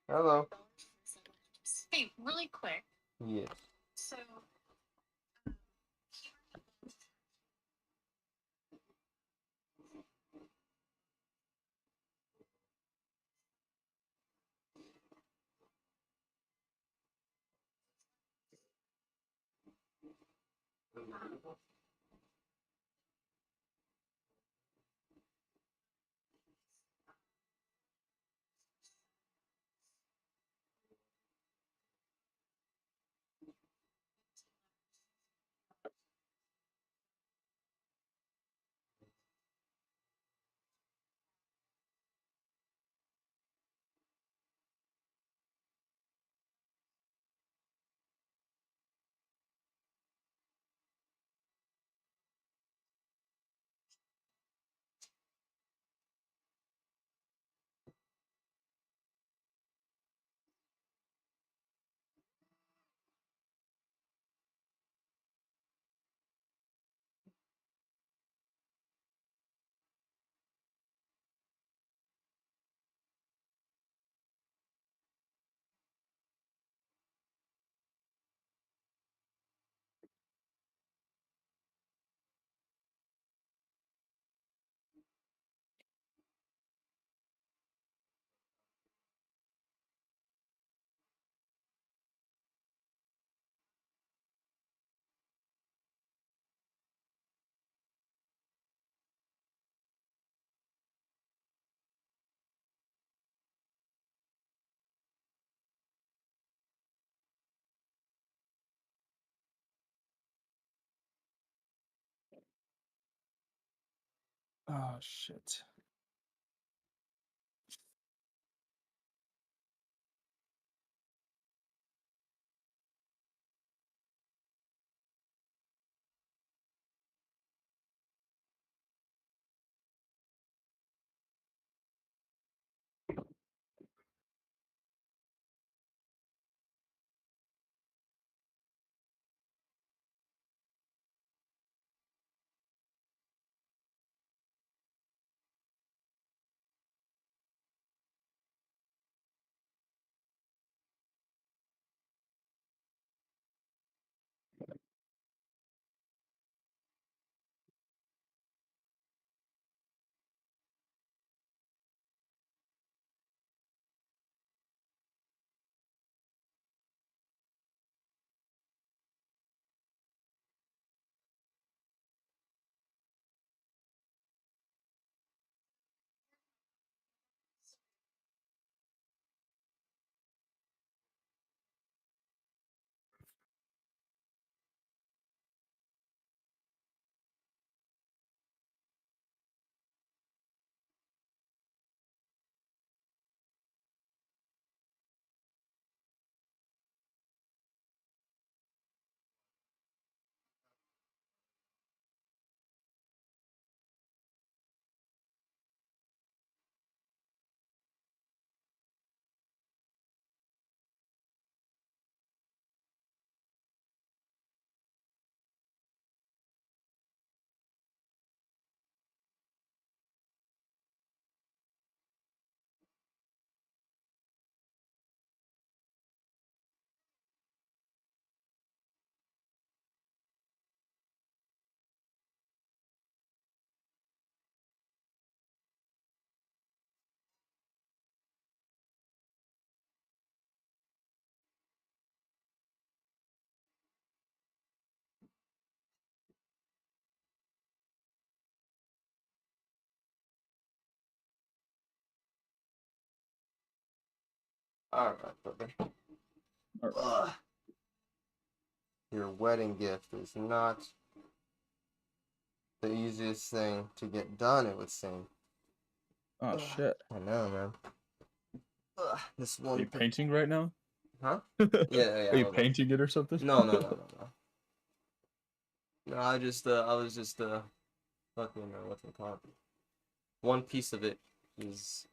Hello. Hey, really quick. Yes. So, Oh shit. Alright, brother. All right. Ugh. Your wedding gift is not the easiest thing to get done, it would seem. Oh shit. I know, man. This Are you one. painting right now? Huh? Are Yeah. you painting it or something? No. No, I was just, fucking, what's it called? One piece of it is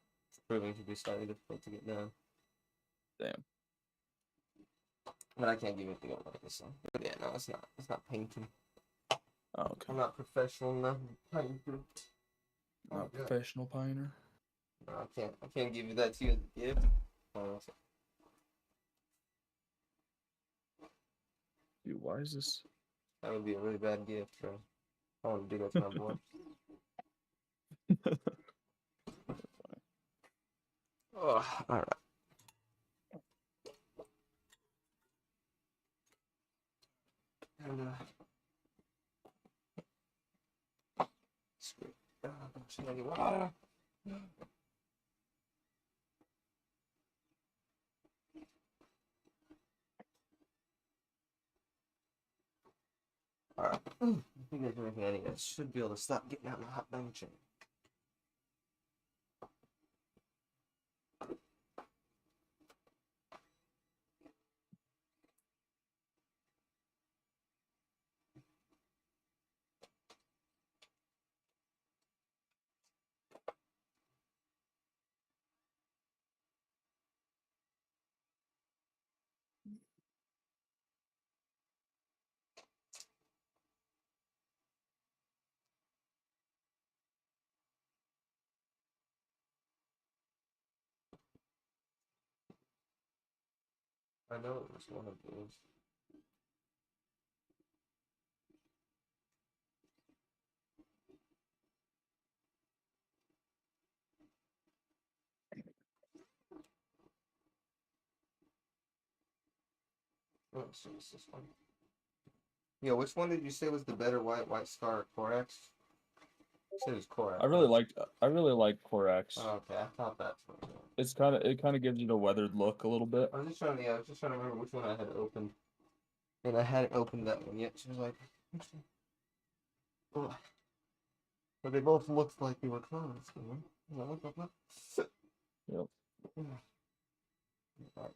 proving to be slightly difficult to get done. Damn. But I can't give anything up like this one. But yeah, no, it's not painting. Oh, okay. I'm not professional enough to paint. Not a professional painter. No, I can't give you that to you as a gift. Oh, Dude, why is this? that would be a really bad gift, bro. I want to do that to my boy. Oh, all right. And screw. Should I get water? All right. I think there's anything I need. I should be able to stop getting out my hot dang chain. I know it was one of those. Oh, so it's this one. Yeah, which one did you say was the better White Scar Corax? You said it was Corax. I really like Corax. Oh, okay, I thought that's what it was. It kind of gives you the weathered look a little bit. I was just trying to remember which one I had opened. And I hadn't opened that one yet. She was like, oh. But they both looked like they were clones, you know? Yep. Alright.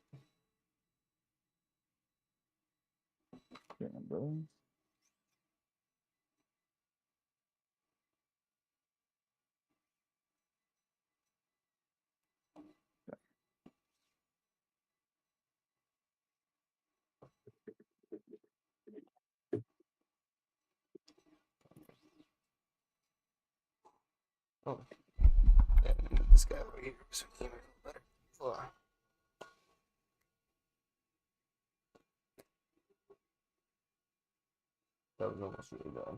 Damn, bro. Oh. Yeah, this guy over here so he can feel better. Oh. That was almost really bad.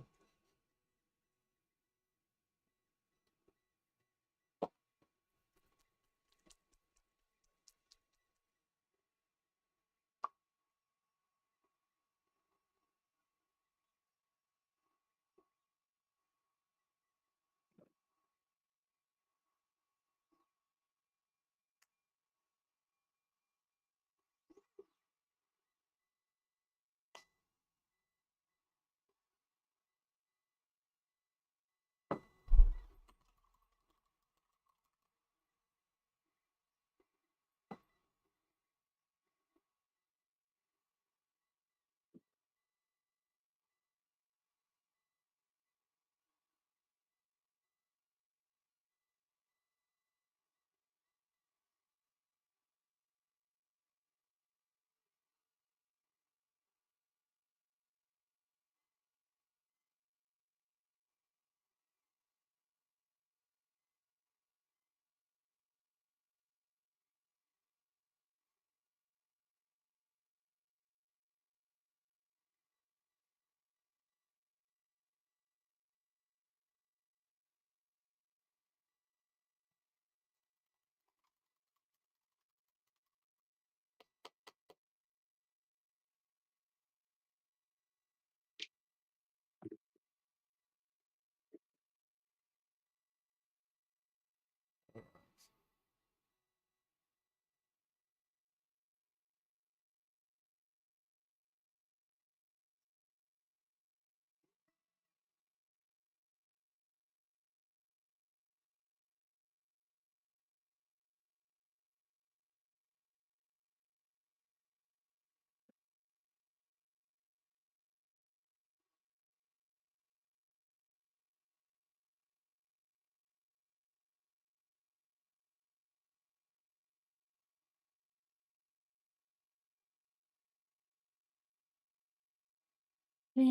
I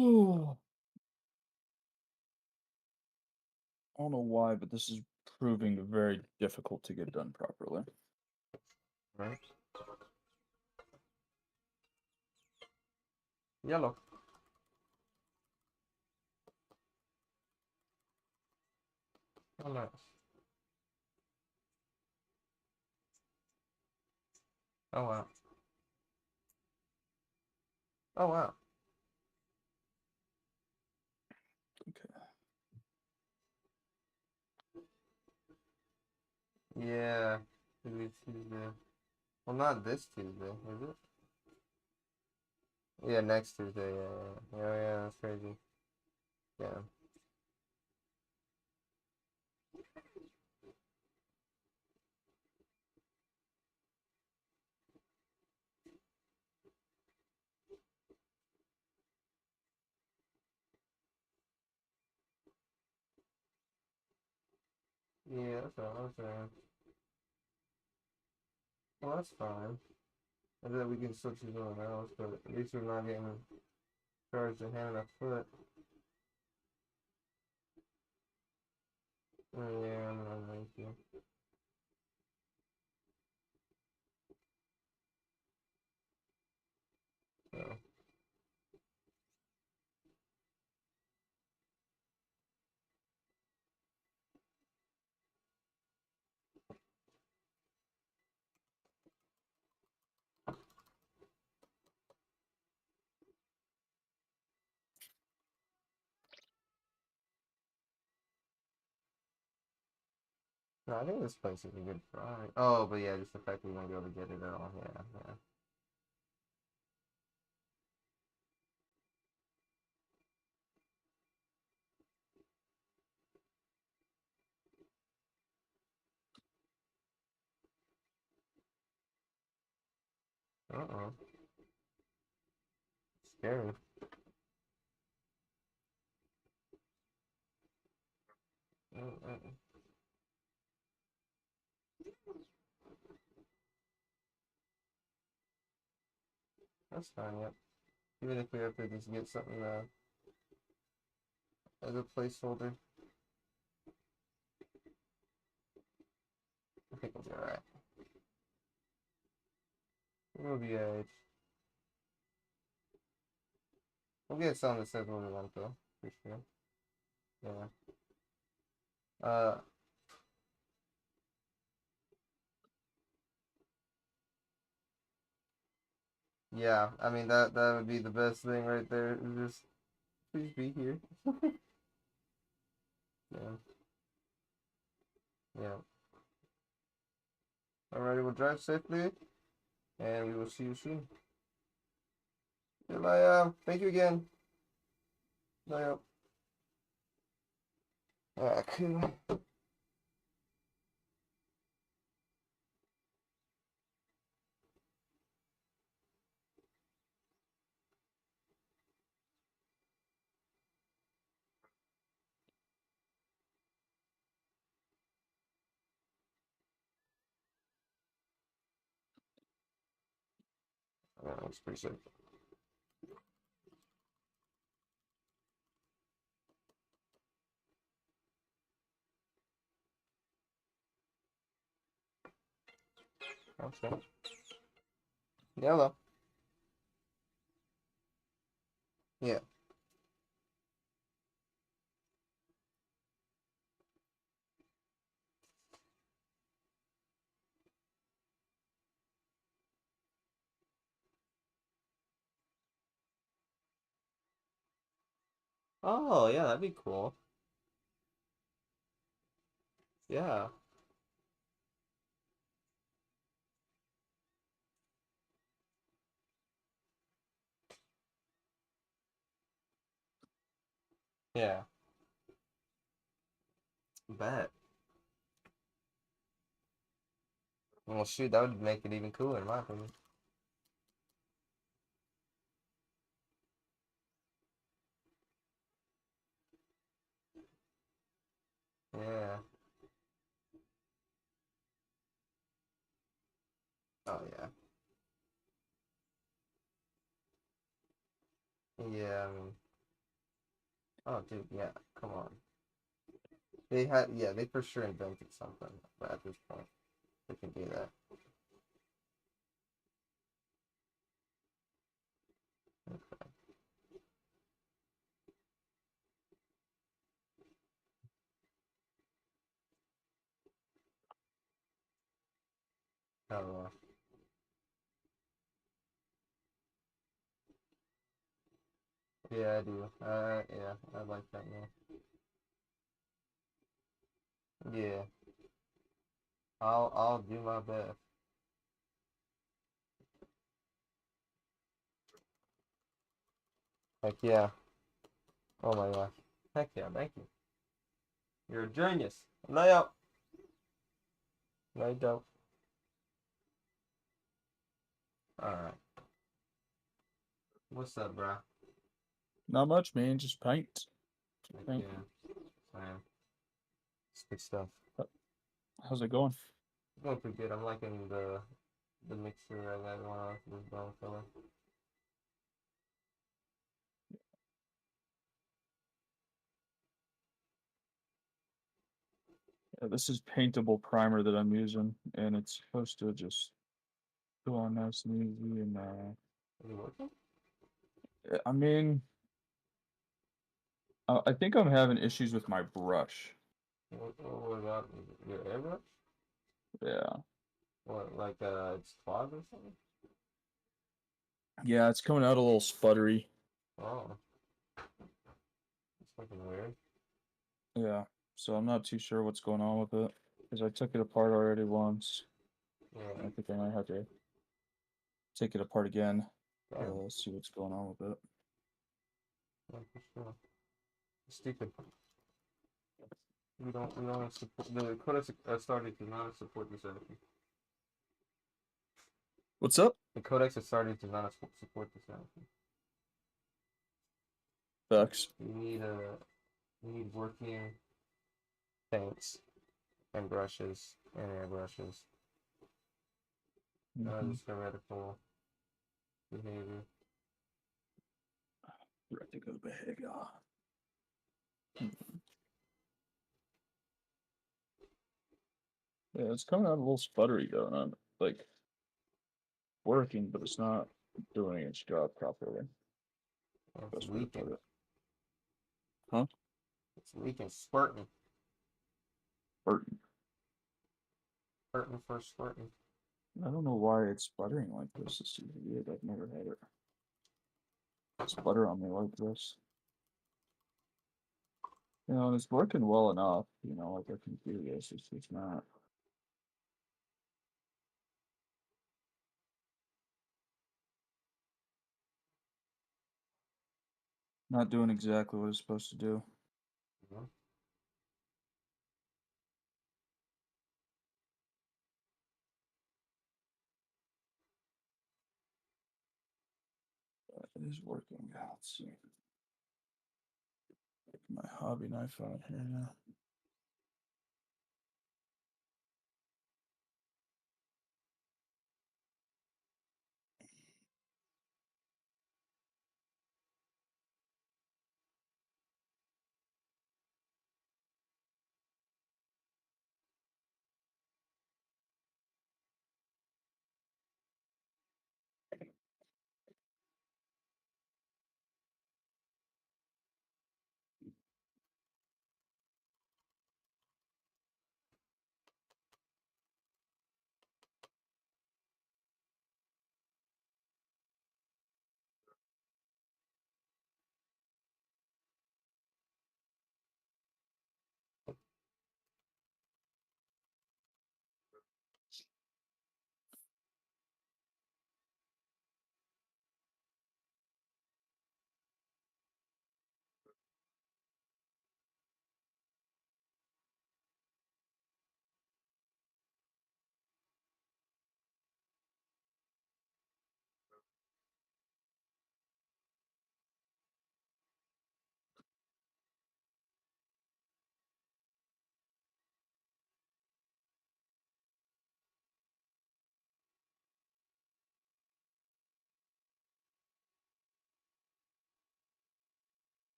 don't know why, but this is proving very difficult to get done properly. Right. Yellow. Oh, nice. Oh, wow. Oh, wow. Okay. Yeah. Maybe Tuesday. Well, not this Tuesday, is it? Yeah, next Tuesday. Yeah, yeah. Yeah, yeah, that's crazy. Yeah. Yeah, that's what I was saying. Well, that's fine. And then we can switch to something else, but at least we're not getting charged a hand and a foot. Yeah, I'm not thank you. So, no, I think this place is a good price. Oh, but yeah, just the fact we won't be able to get it at all. Yeah, yeah. Uh-oh. Scary. Uh-uh. That's fine, yep. Even if we have to just get something as a placeholder, I think we'll be alright. We'll be alright. We'll get something that says what we want though, for sure. Yeah. Yeah, I mean that would be the best thing right there. Is just please be here. Yeah. Yeah. Alrighty, we'll drive safely and we will see you soon. Goodbye, thank you again. Bye. Cool. That's pretty sick. Okay. Yellow. Yeah. Oh, yeah, that'd be cool. Yeah. Yeah. Bet. Well, shoot, that would make it even cooler, in my opinion. Yeah. Oh, yeah. Yeah, I mean, oh, dude, yeah, come on. They had, yeah, they for sure invented something, but at this point, they can do that. Okay. Oh, yeah, I do. Yeah, I like that more. Yeah, I'll do my best. Heck yeah. Oh my gosh. Heck yeah, thank you. You're a genius. Night out. Night out. Alright. What's up, bro? Not much, man. Just paint. Heck Paint. yeah. Man. It's good stuff. How's it going? It's going pretty good. I'm liking the mixture I got going on for this brown color. Yeah, this is paintable primer that I'm using, and it's supposed to just go on nice and easy. And Is it working? I mean, I think I'm having issues with my brush. What about your airbrush? Yeah, What, like it's clogged or something? yeah, it's coming out a little sputtery. Oh, it's looking weird. Yeah, so I'm not too sure what's going on with it because I took it apart already once. Yeah, I think I might have to take it apart again. damn. See what's going on with it. Yeah, for sure. Stupid. We don't support the codex started to not support this anything. What's up? The codex has started to not support this anything. Facts. You need working paints and brushes and airbrushes. Mhm. Just theoretical behavior. Practical behavior. Yeah, it's coming out a little sputtery though, not like working, but it's not doing its job properly. It's Best way to put leaking. it. Huh? It's leaking, spurting, Burton. spurting for spurting. I don't know why it's sputtering like this. This is weird. I've never had it sputter on me like this. You know, and it's working well enough, you know, like I can do this. It's not doing exactly what it's supposed to do. You know? But it is working. Let's see. My hobby knife out here now.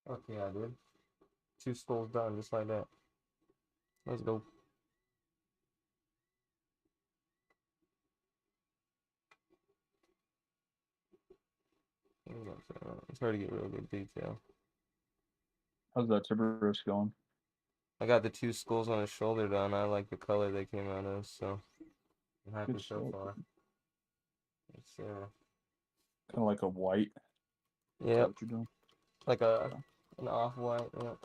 Okay, I did. 2 skulls done, just like that. Let's go. It's hard to get real good detail. How's that Tyberos going? I got the 2 skulls on his shoulder done. I like the color they came out of, so I'm happy Good so stuff. far. It's Kind of like a white. Is yeah, that what you're doing? like a Yeah. an off-white, yeah.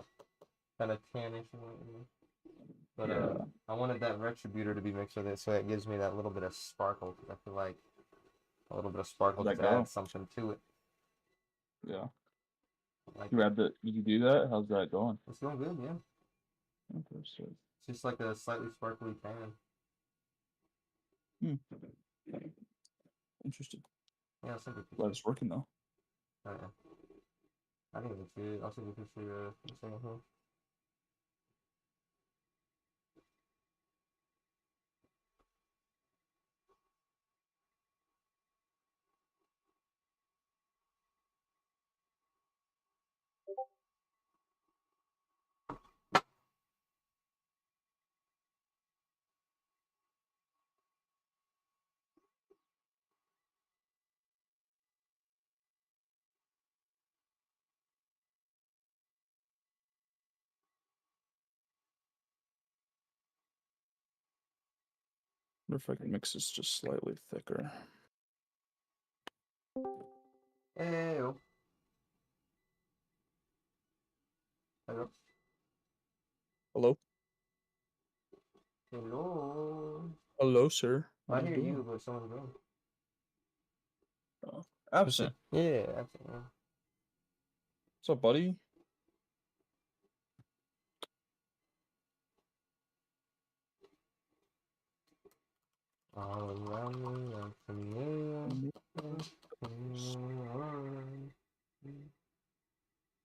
Kind of tannish white. But Yeah. I wanted that retributor to be mixed with it, so it gives me that little bit of sparkle. Because I feel like a little bit of sparkle How'd that just go? adds something to it. Yeah. Like Did you do that? How's that going? it's going good, yeah. Okay, so. It's just like a slightly sparkly tan. Interesting. Yeah, it's like a Glad picture. it's working though. I think it's good. I'll send you a picture in a second here. Wonder if I can mix this just slightly thicker. Hey, oh. Hello. Hello? Hello. Hello, sir. How I you hear doing? you, but someone's going. Oh, absent. Yeah, absolutely. What's up, buddy? All around me, I'm familiar.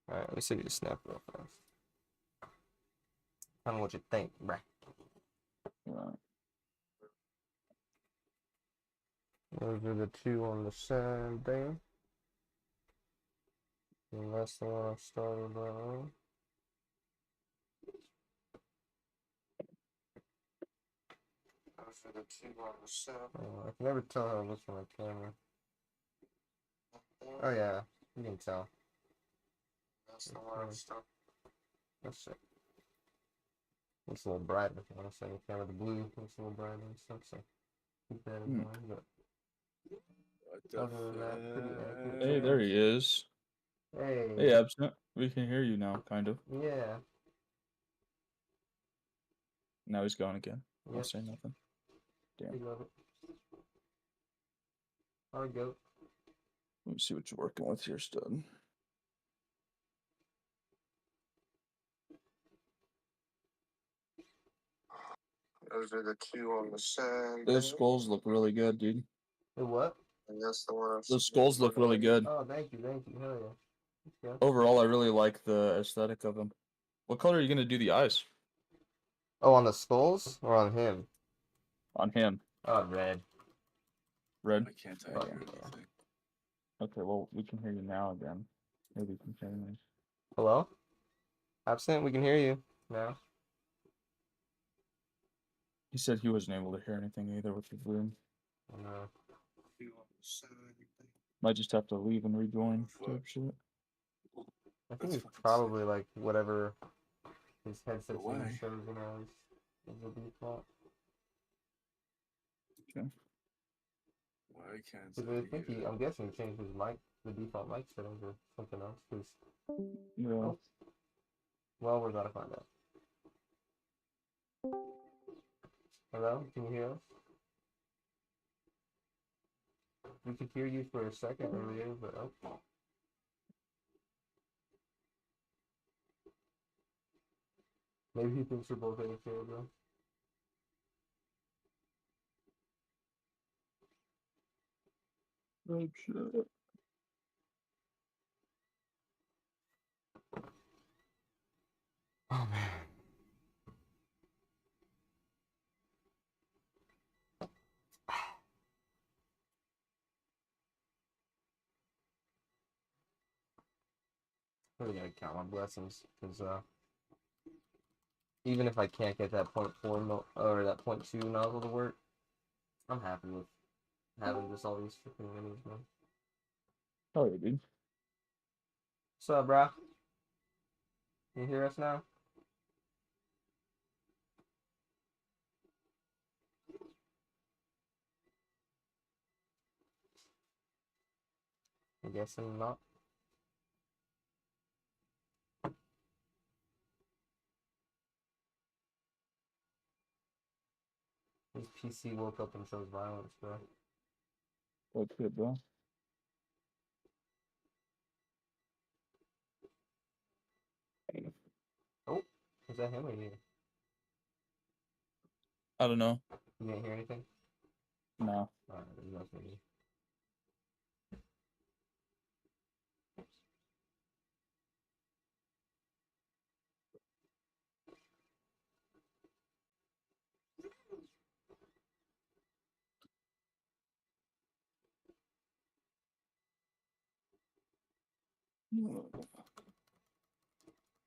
Alright, let's see you snap real fast. Tell me what you think, bruh. Right. Those are the 2 on the side there. And that's the one I started on. Those are the 2 on the side. I can never tell how it looks on the camera. Oh yeah, you can tell. That's the one I started. That's it. It's a little brighter. I want to say the camera, the blue looks a little brighter and stuff, so keep that in mind. But other than that, pretty accurate. Hey, there he is. Hey. Hey, absent. We can hear you now, kind of. Yeah. Now he's gone again. I'll Yep. say nothing. Damn. We love it. Alright, go. Let me see what you're working with here, stud. Those are the 2 on the side. Those skulls look really good, dude. The what? And that's the one. Those skulls look really good. Oh, thank you, hell yeah. Overall, I really like the aesthetic of them. What color are you gonna do the eyes? Oh, on the skulls or on him? On him. Oh, red. Red? I can't tell Fuck you yeah. anything. Okay, well, we can hear you now again. Maybe you can hear me. Hello? Absent, we can hear you now. He said he wasn't able to hear anything either, which is weird. No. Might just have to leave and rejoin type shit. I think That's it's fucking probably like whatever his headset Why? shows as the default. Okay. Why can't Because I think get it? I'm guessing he changed his mic, the default mic settings or something else. Cause, Yeah. oh, well, we're gonna find out. Hello? Can you hear us? We could hear you for a second earlier, but oh. Maybe he thinks we're both AFK, bro. Oh, shit. Oh man. really gotta count my blessings, because even if I can't get that .4 or that .2 nozzle to work, I'm happy with having just all these freaking minis, man. Oh, yeah, dude. What's up, bro? You hear us now? I'm guessing not. His PC woke up and shows violence, bro. That's good, bro. Oh, is that him or you? I don't know. You didn't hear anything? No. Alright, it must be me.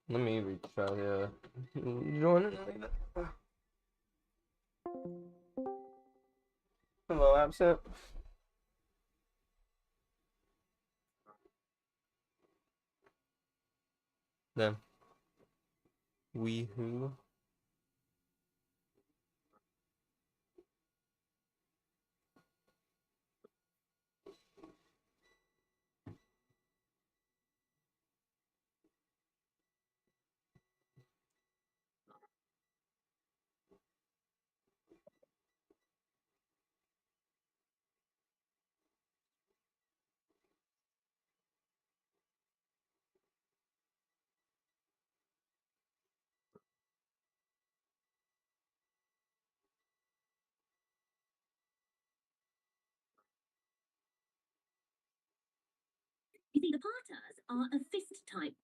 Let me retry joining. Hello, absent. Then we who? You see, the Partas are a fist type.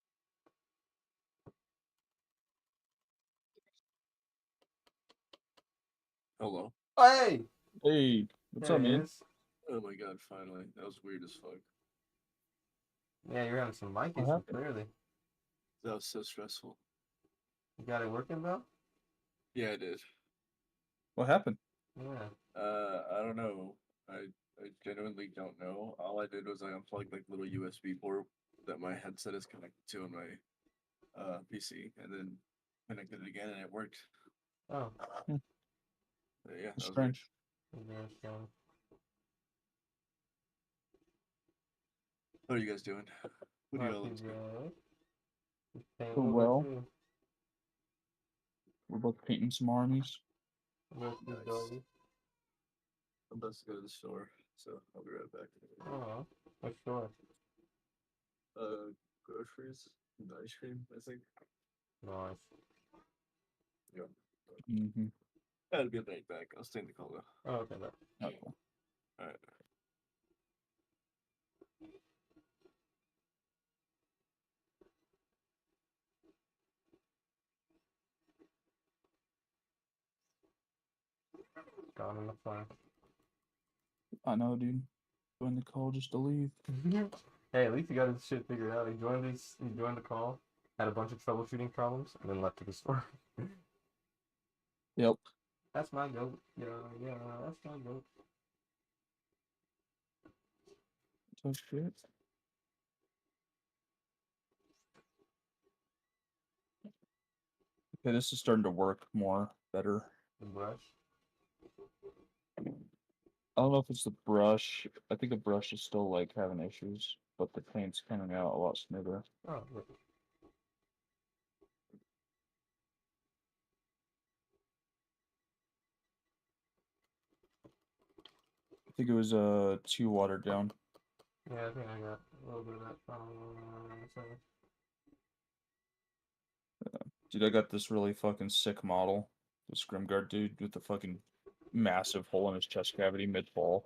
Hello. Hey, Hey, what's there up, he man? is. Oh my god, finally. That was weird as fuck. Yeah, you're having some mic What issues, happened? clearly. That was so stressful. You got it working, though? Yeah, I did. What happened? Yeah. I don't know. I genuinely don't know. All I did was I unplugged like little USB port that my headset is connected to on my PC, and then connected it again, and it worked. Oh, Yeah, that was weird. Strange. very strange. What are you guys doing? What are you Not all too into? bad. Just painting. Oh, What about well. you? We're both painting some armies. What about you, Nice. doggy? I'm about to go to the store, so I'll be right back. Oh, what store? Groceries and ice cream, I think. Nice. Yeah. Mm-hmm. I'll be right back. I'll stay in the call though. Oh, okay, that. Oh, cool. Alright. Gone in the flash. I know, dude. Join the call just to leave. Hey, at least you got his shit figured out. He joined the call, had a bunch of troubleshooting problems, and then left to the store. Yep. That's my goat. Yeah, yeah, that's my goat. So shit. Okay, this is starting to work more better. The brush. I don't know if it's the brush. I think the brush is still like having issues, but the paint's coming out a lot smoother. Oh, look. I think it was too watered down. Yeah, I think I got a little bit of that problem. Dude, I got this really fucking sick model. This Grimguard dude with the fucking massive hole in his chest cavity mid-fall.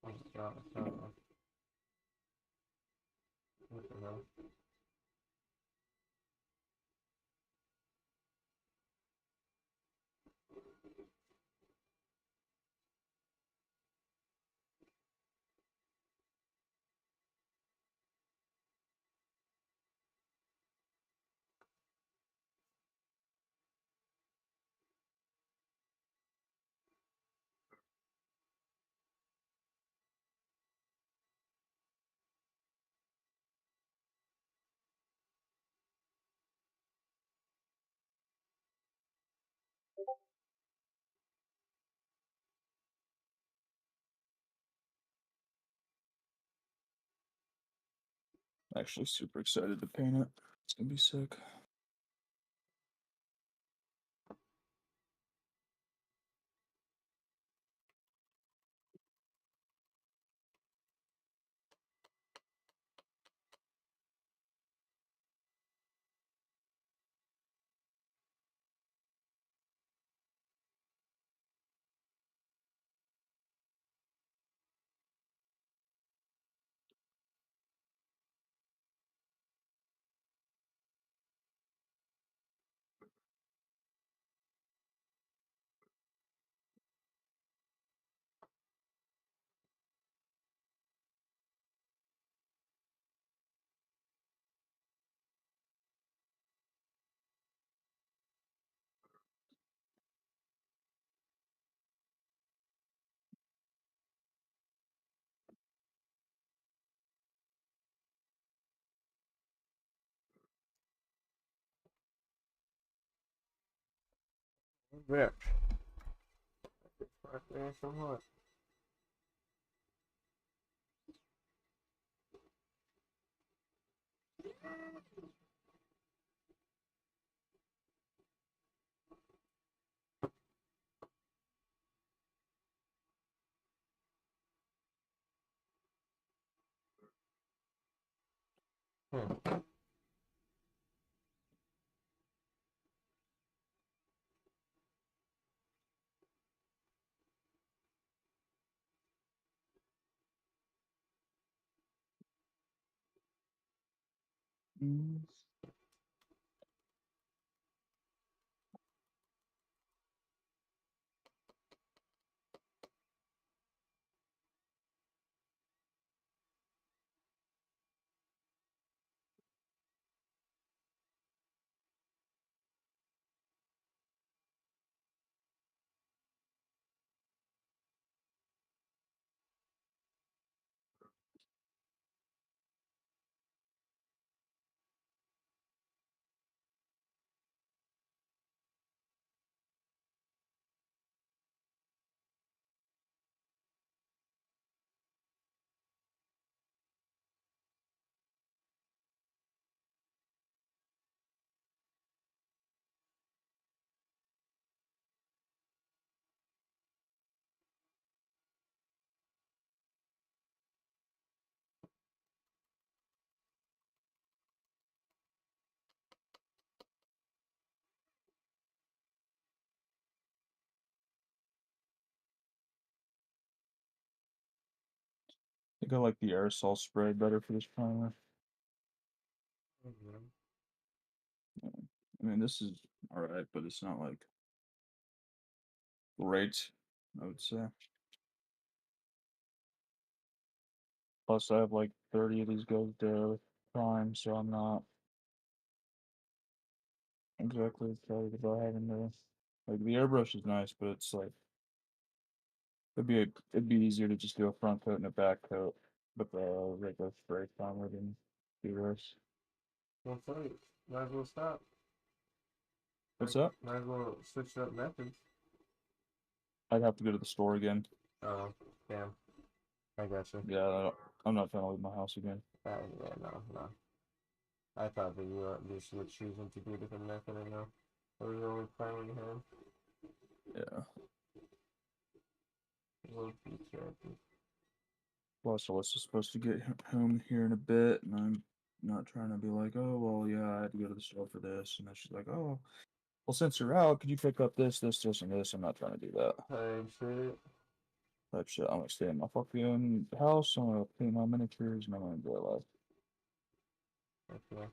Oh my god, I don't know. What the hell? Actually, super excited to paint it. It's gonna be sick. Rip. Right there, so what? Hmm. Mm. I think I like the aerosol spray better for this primer. Mhm. I mean, this is alright, but it's not like great, I would say. Plus, I have like 30 of these goes to prime, so I'm not exactly excited about having to. Like, the airbrush is nice, but it's like it'd be easier to just do a front coat and a back coat with a regular spray primer than do this. Well, so might as well stop. What's up? Might as well switch up methods. I'd have to go to the store again. Oh, damn. I got you. Yeah, I'm not trying to leave my house again. Yeah, no. I thought that you just were choosing to do a different method and no. That was the only plan you had. Yeah. Well, be careful. Plus, Alyssa's supposed to get home here in a bit, and I'm not trying to be like, oh, well, yeah, I had to go to the store for this. And then she's like, oh, well, since you're out, could you pick up this, this, this, and this? I'm not trying to do that Type shit. type shit. I'm gonna stay in my fucking house. I'm gonna paint my miniatures, and I'm gonna enjoy life. Okay.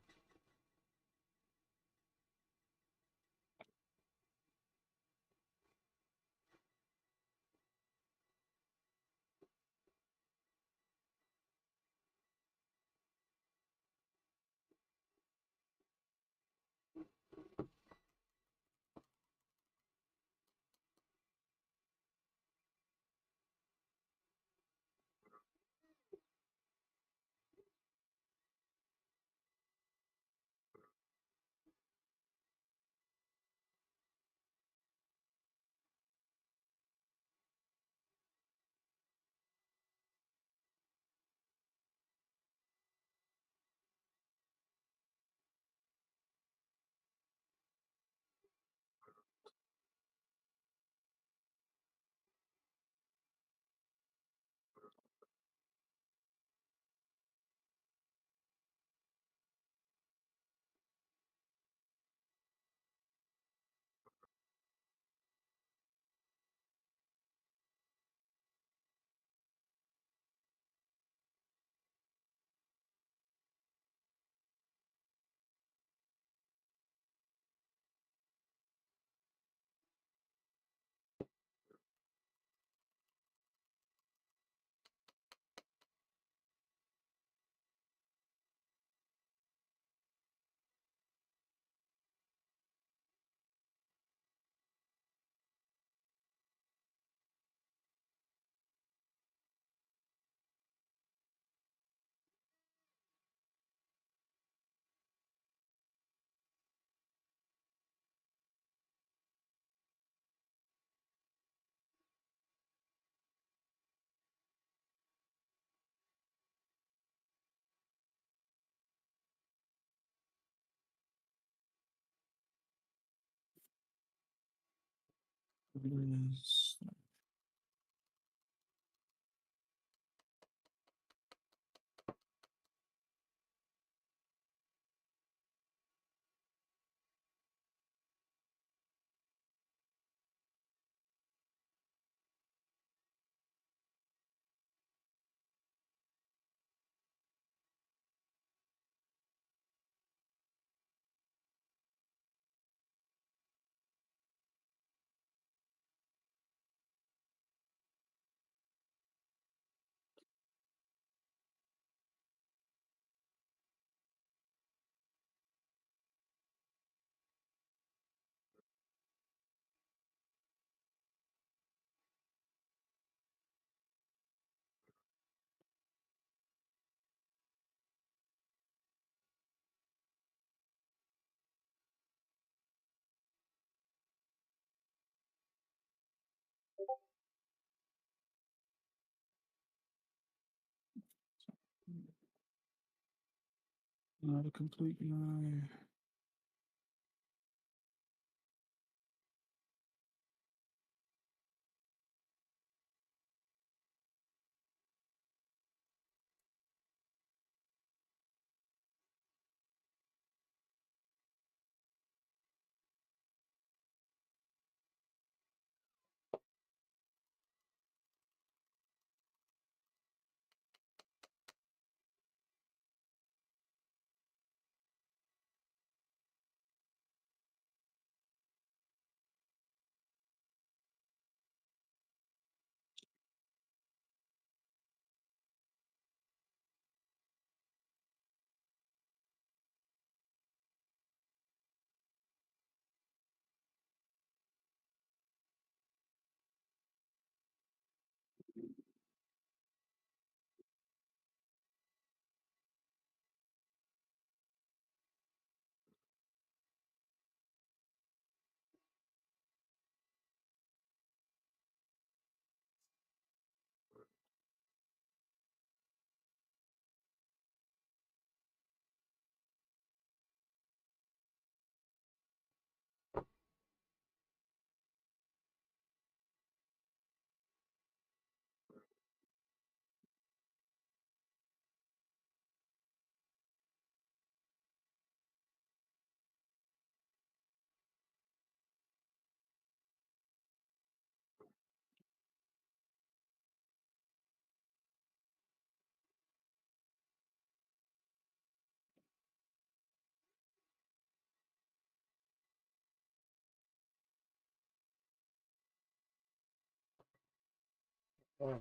is not a complete lie. Yeah.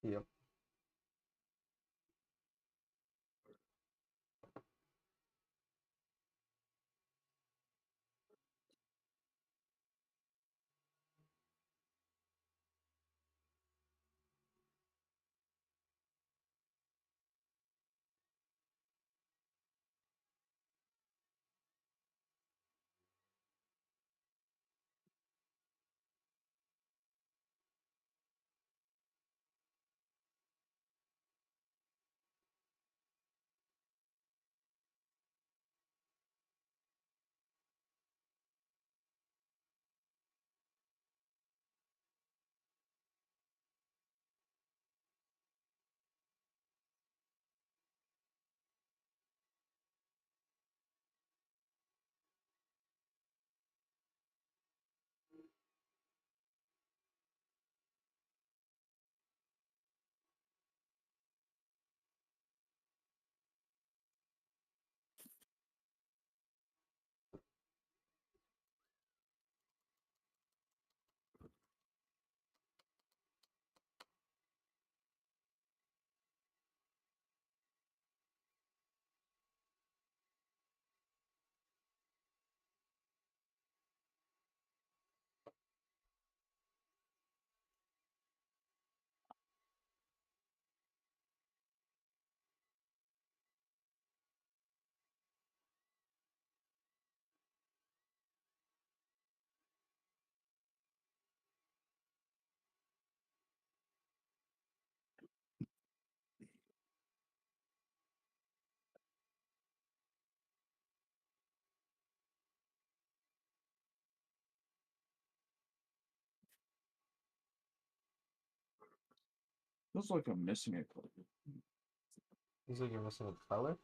Yep. Feels like I'm missing a color. Feels like you're missing a color.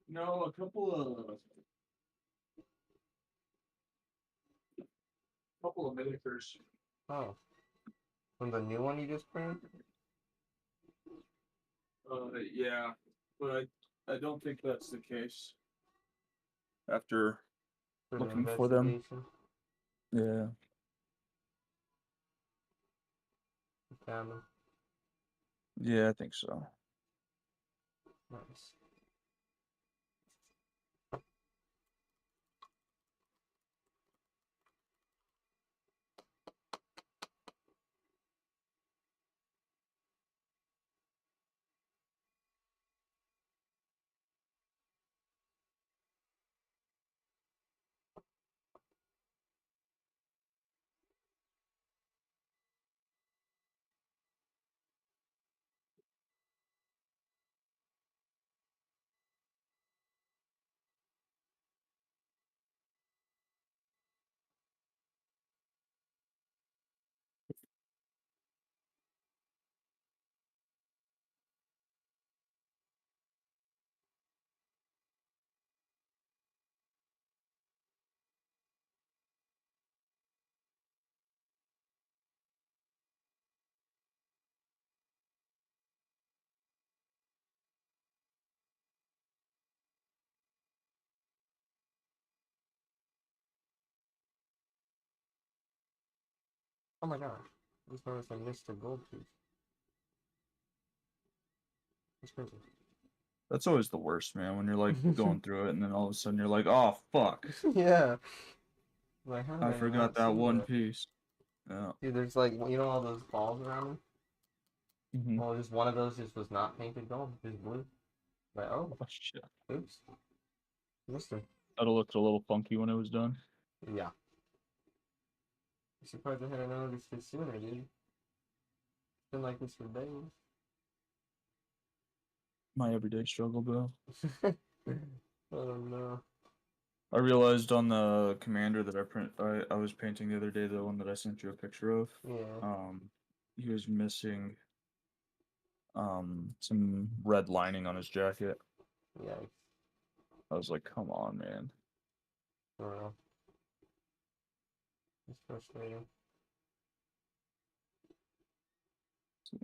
No, a couple of miniatures. Oh, from the new one you just printed? Yeah, but I don't think that's the case. After For the looking for them. investigation? Yeah. You found them. Yeah, I think so. Nice. Oh my gosh. I just noticed I missed a gold piece. That's crazy. That's always the worst, man, when you're like going through it and then all of a sudden you're like, oh fuck. Yeah. Like, how did I I forgot not see that one that? piece. Yeah. Dude, there's like, you know all those balls around them? Mm-hmm. Well, just one of those just was not painted gold, just blue. Like, oh, Oh shit. oops. Missed him. That looked a little funky when it was done. Yeah. I'm surprised I hadn't noticed it sooner, dude. It's been like this for days. My everyday struggle, bro. Oh no. I realized on the commander that I was painting the other day, the one that I sent you a picture of. Yeah. He was missing some red lining on his jacket. Yikes. I was like, come on, man. For real. It's frustrating. So,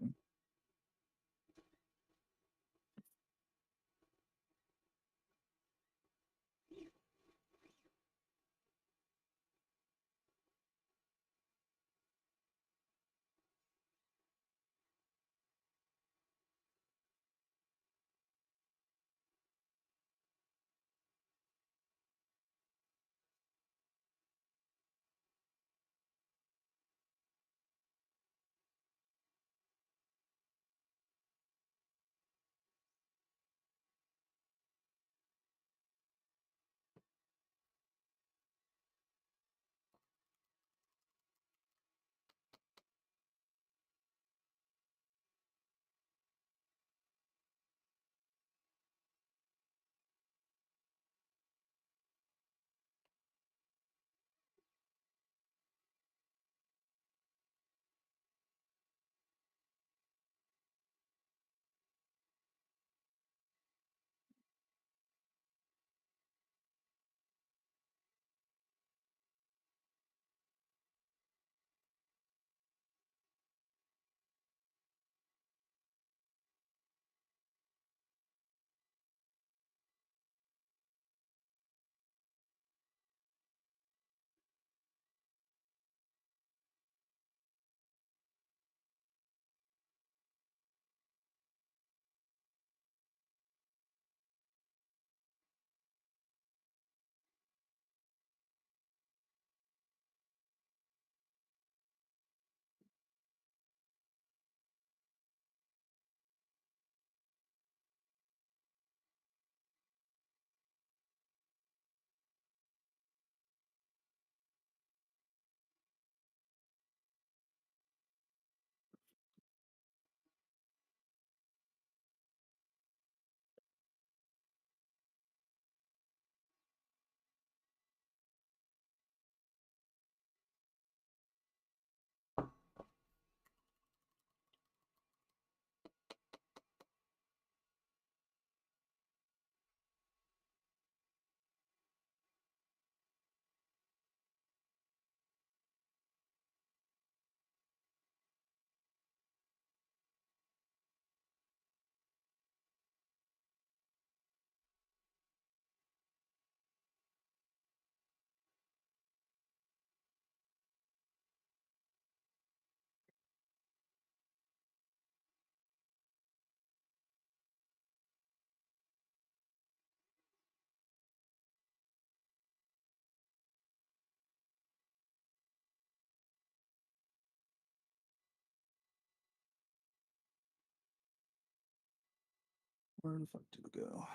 Where the fuck did it go?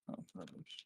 Oh, rubbish.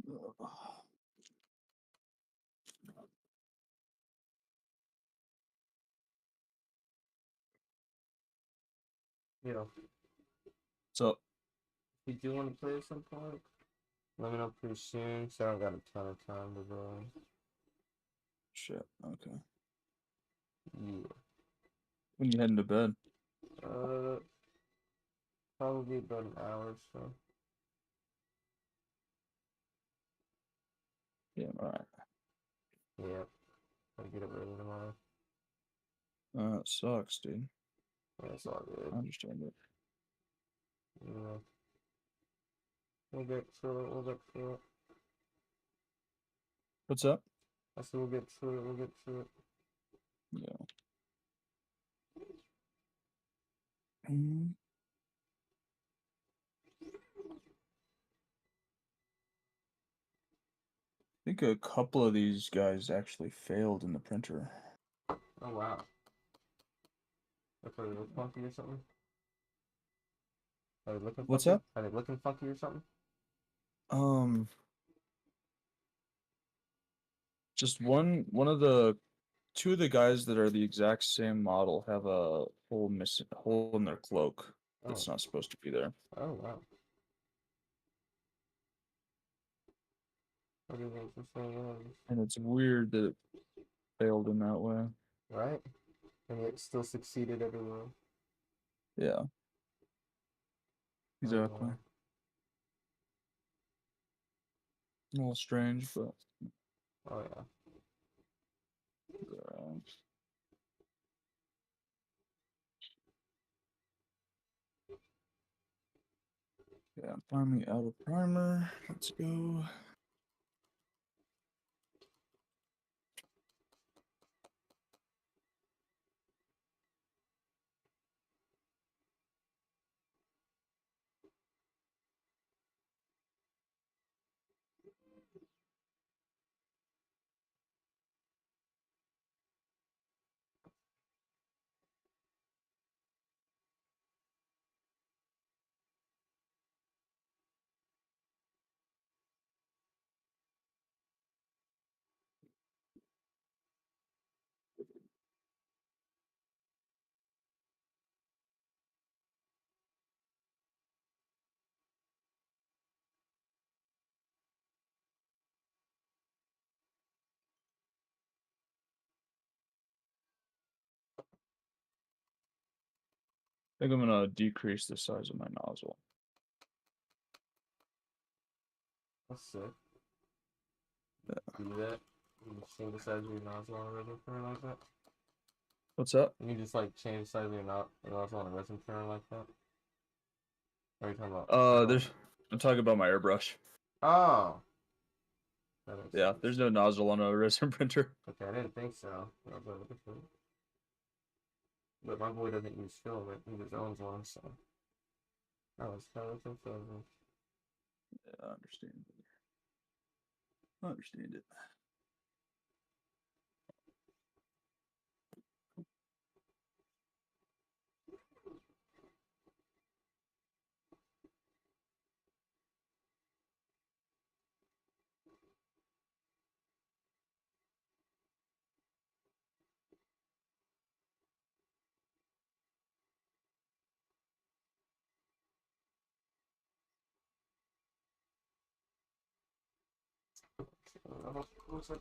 Ugh. Yeah. So, If you do want to play at some point, let me know pretty soon. So I don't got a ton of time to go. shit. Okay. Yeah. When you heading to bed? Probably about an hour or so. Yeah, all right. Yeah. I'll get up early tomorrow. It sucks, dude. Yeah, it's all I good. understand it. Yeah. We'll get through it. We'll get through it. What's up? I said we'll get through it. We'll get through it. Yeah. Mm. I think a couple of these guys actually failed in the printer. Oh wow. That's why they look funky or something? Are they looking What's funky? up? Are they looking funky or something? Just one of the two of the guys that are the exact same model have a hole in their cloak that's Oh. not supposed to be there. Oh wow. Everything's the same, And it's weird that it failed in that way. right? And yet still succeeded everywhere. Yeah. Oh, Exactly. yeah. A little strange, but Oh yeah. yeah, I'm finally out of primer. Let's go. I think I'm gonna decrease the size of my nozzle. That's sick. You do that? You just change the size of your nozzle on a resin printer like that? What's that? And you just like change the size of your nozzle on a resin printer like that? What are you talking about? I'm talking about my airbrush. Oh. That makes Yeah, sense. there's no nozzle on a resin printer. Okay, I didn't think so. I was like, different. But my boy doesn't use filament, he just owns one, so. I was kind of confused. Yeah, I understand. I understand it. Looks like.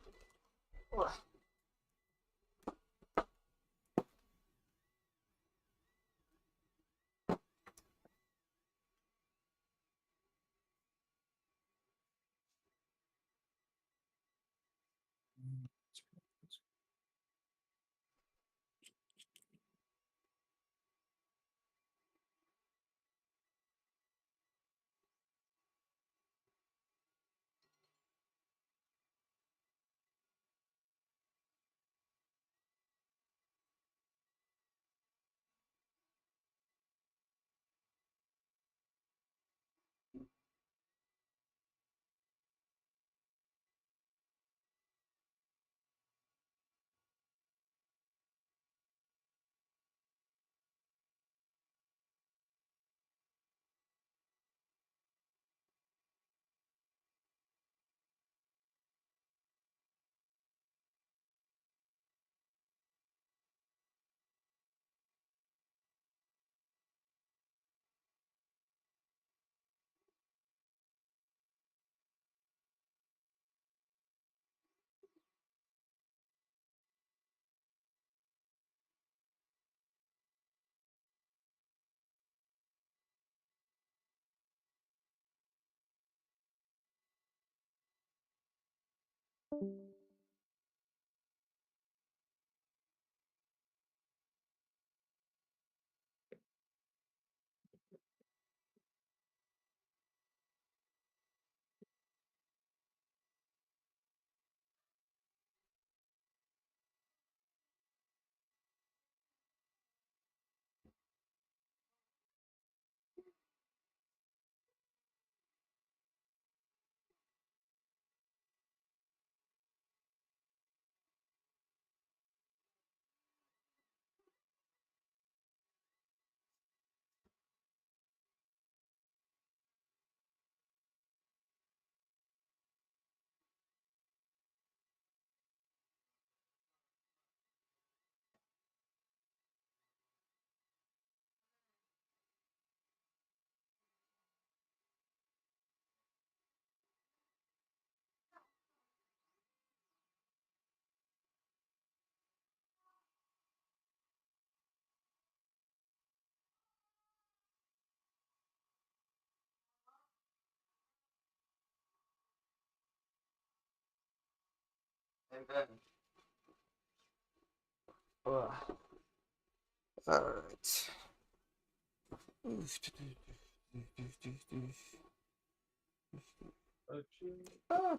And then. Alright. Ah.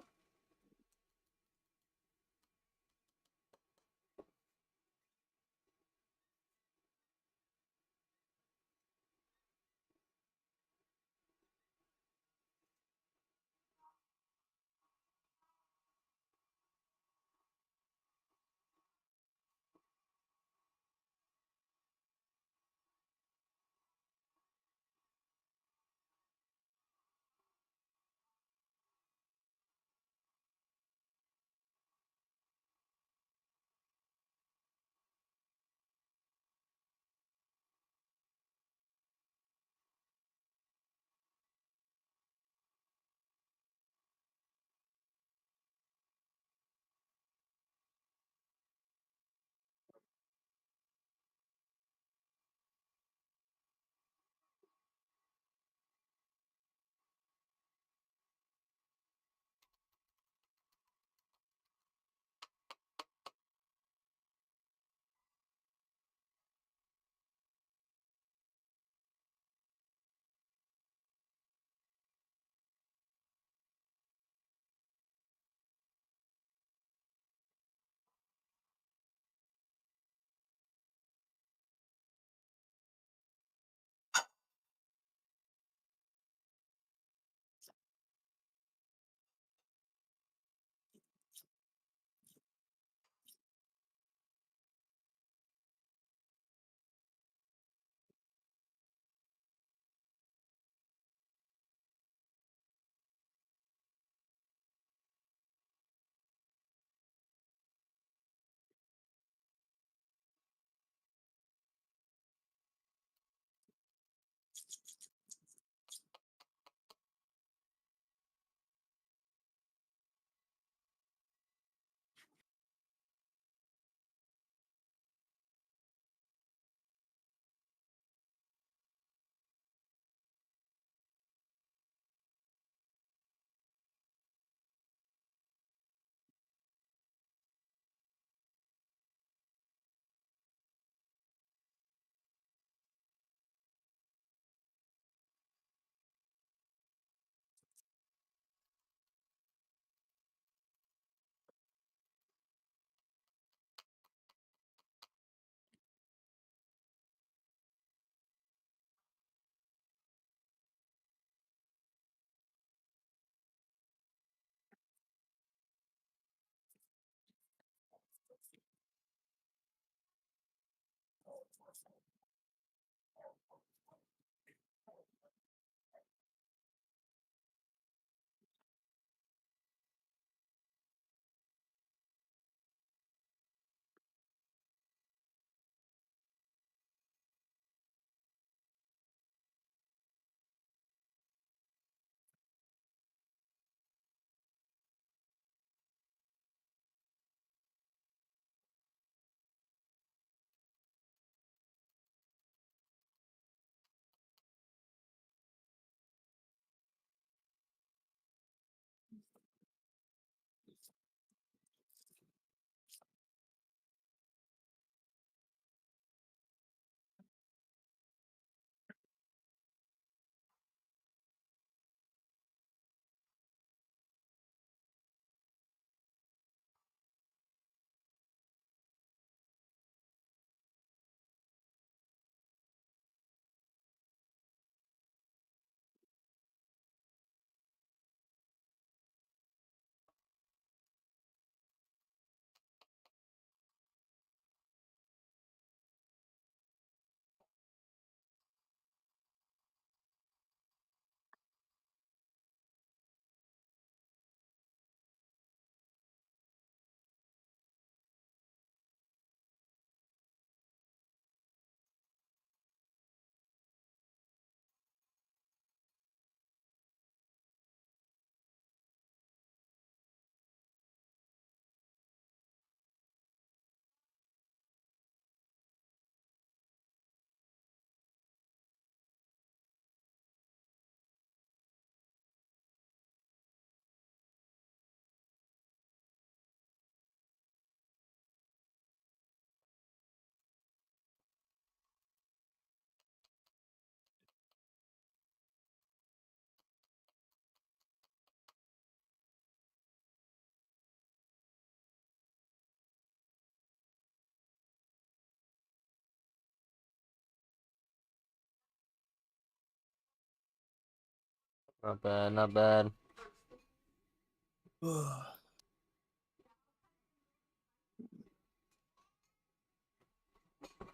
Not bad, not bad.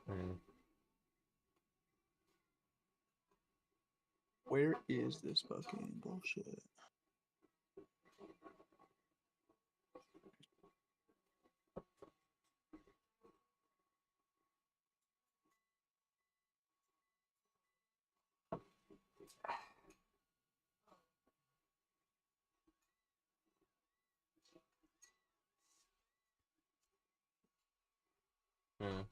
Hmm. Where is this fucking bullshit? Hmm.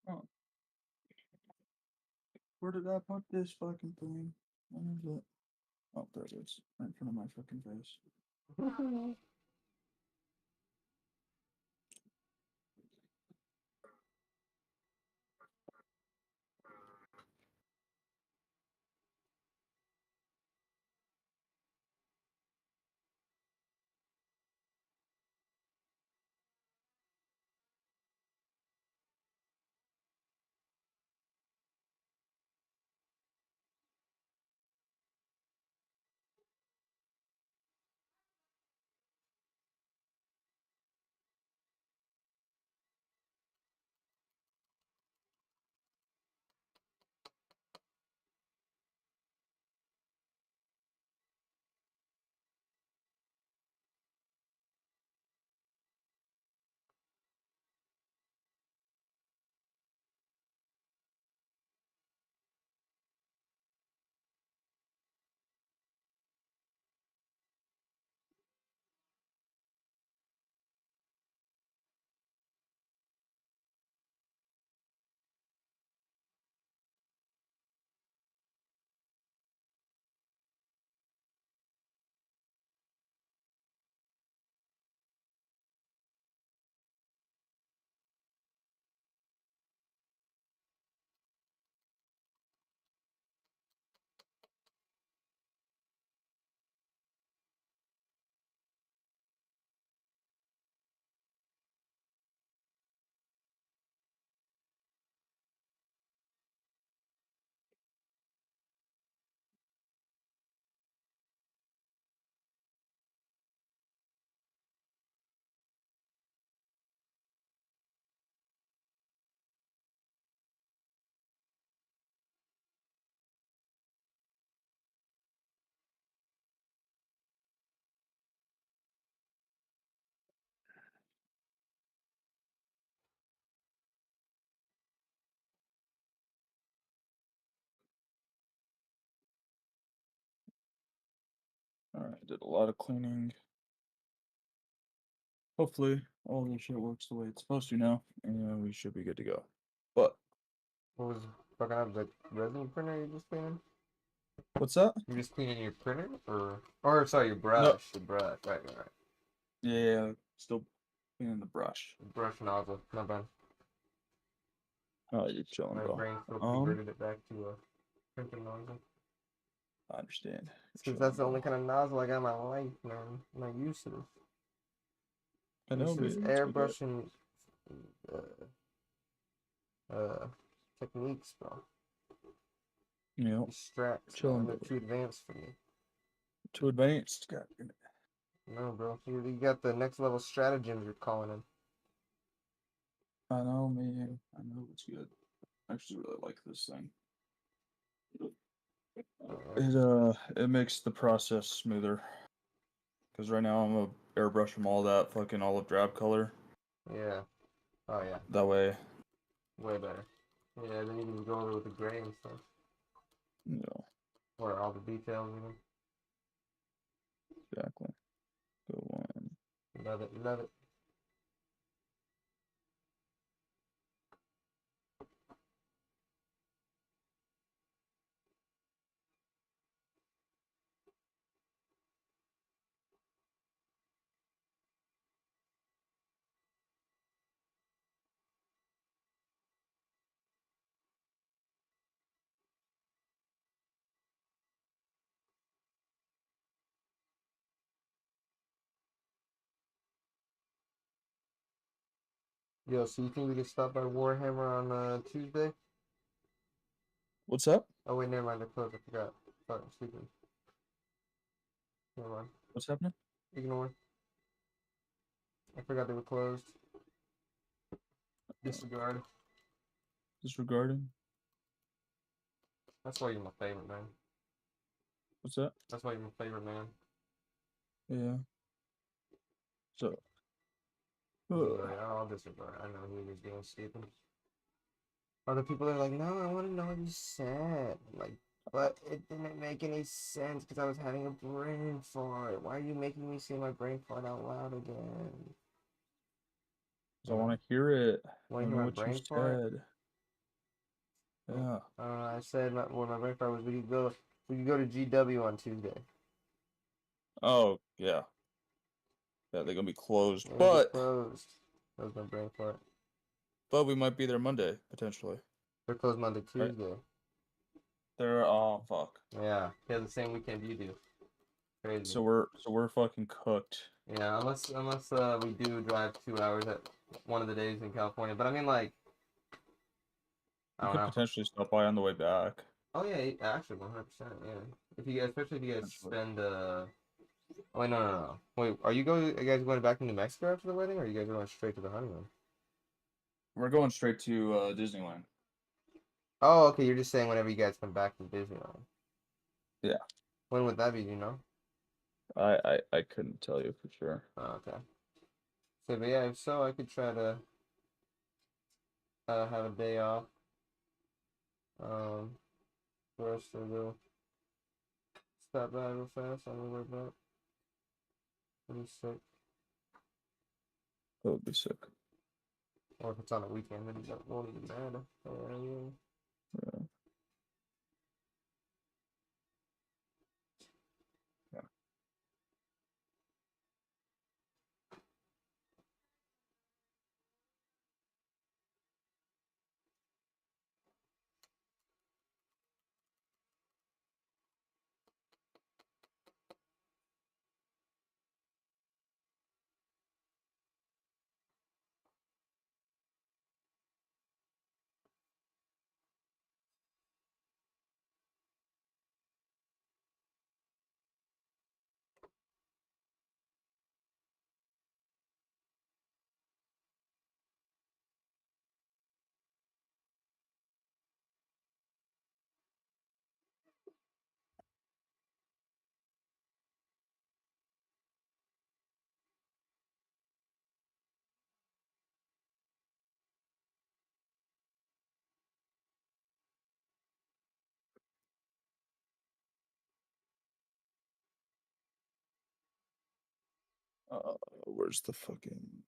Oh. Where did I put this fucking thing? Where is it? Oh, there it is. Right in front of my fucking face. Alright, did a lot of cleaning. Hopefully, all this shit works the way it's supposed to now, and we should be good to go. But, What was fucking up? The resin printer you just cleaning? what's that? You just cleaning your printer, or sorry, your brush, your brush. Right. Yeah, still cleaning the brush. Brush nozzle. Not bad. Oh, you're chilling, My bro. brain still converted it back to a printer nozzle. I understand. Because that's the only kind of nozzle I got in my life, man. I'm not used to this. I know, Used to this man. airbrushing techniques, bro. Yeah, These straps, chilling, man, they're bro. too advanced for me. Too advanced. God damn it. No, bro. You got the next level stratagems you're calling in. I know, man. I know it's good. I actually really like this thing. It makes the process smoother. Because right now I'm gonna airbrush them all that fucking olive drab color. Yeah. Oh yeah. That way, Way better. Yeah, then you can go over with the gray and stuff. you know, Or all the details even. exactly. Go one. Love it, love it. Yo, so you think we can stop by Warhammer on Tuesday? What's up? Oh wait, never mind, they're closed, I forgot. Sorry, I'm sleeping. Never mind. What's happening? Ignore. I forgot they were closed. Disregard. Disregarding. That's why you're my favorite, man. What's that? That's why you're my favorite, man. Yeah. So. Anyway, I'll disregard. I know he was being stupid. Other people are like, no, I want to know what you said. Like, but it didn't make any sense because I was having a brain fart. Why are you making me say my brain fart out loud again? I want to hear it. Want I to know hear my what you brain fart? said. Yeah. I said my brain fart was we could go to GW on Tuesday. Oh, yeah. Yeah, they're gonna be closed, It would be but closed. That was my brain fart. we might be there Monday potentially. They're closed Monday, Right? Tuesday. They're fuck. Yeah, he has the same weekend you do. Crazy. So we're fucking cooked. Yeah, unless we do drive 2 hours at one of the days in California. But I mean, like, I We don't could know. potentially stop by on the way back. Oh yeah, actually, 100%. Yeah. If you guys, especially if you guys Potentially. spend. Oh wait, no. Wait, are you guys going back to New Mexico after the wedding, or are you guys going straight to the honeymoon? We're going straight to Disneyland. Oh, okay. You're just saying whenever you guys come back from Disneyland. Yeah. When would that be? Do you know? I couldn't tell you for sure. Oh, okay. So, but yeah, if so, I could try to have a day off. For us to go stop by real fast on the way back. Pretty sick. That would be sick. Or if it's on a weekend, then it won't even matter. Yeah. Yeah. Yeah. Where's the fucking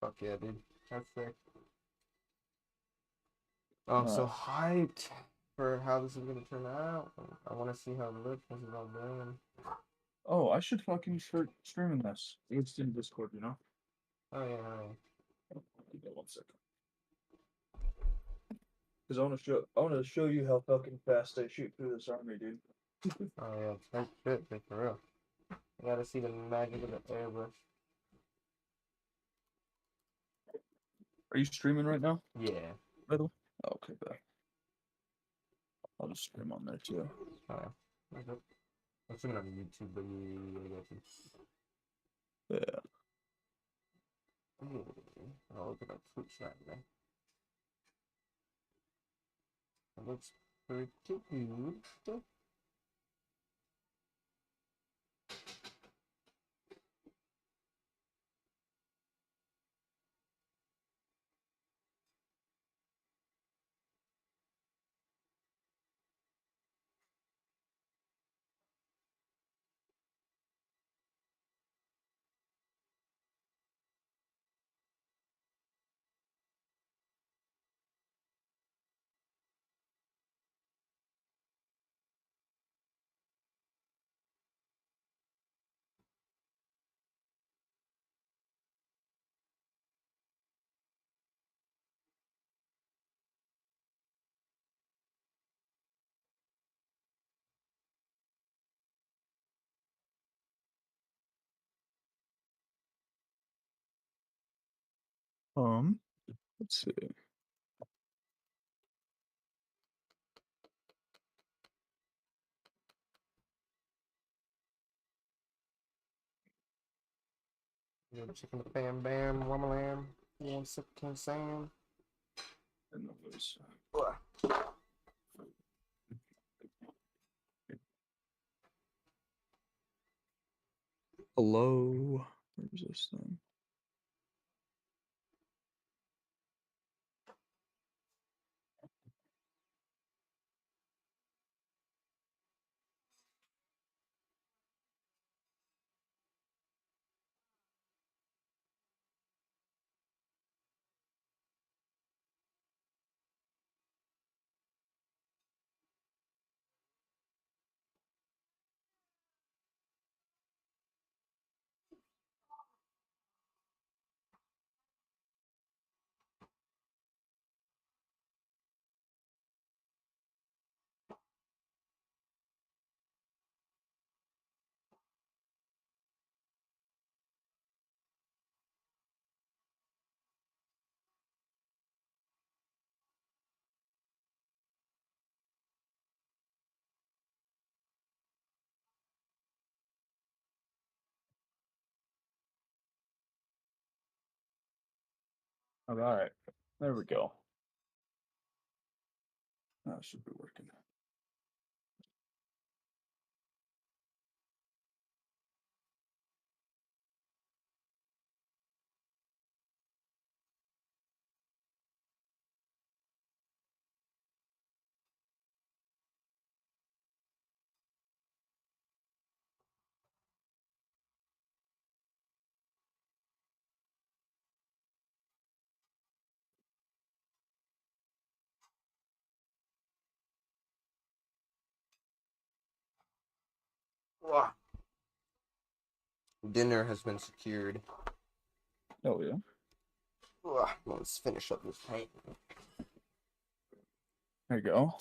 Fuck yeah, dude. That's sick. Oh, I'm so hyped for how this is gonna turn out. I want to see how it looks once it's all done. Oh, I should fucking start streaming this. It's in Discord, you know? Oh yeah, oh, Give me 1 second. Because I want to show you how fucking fast I shoot through this army, dude. yeah. Oh yeah, it's like shit, like, for real. I gotta see the magic of the airbrush. Are you streaming right now, Yeah. by the way? Oh, okay, bye. I'll just stream on there too. Oh, yeah. I'm streaming on YouTube, but yeah, I got you. Yeah. I'll look at my Twitch right now. It looks pretty good. Let's see. You're chicken the bam bam, wham lamb. One sip can Sam. And those. Hello. Where's this thing? All right. There we go. That should be working. Dinner has been secured. Oh yeah. Let's finish up this paint. There you go.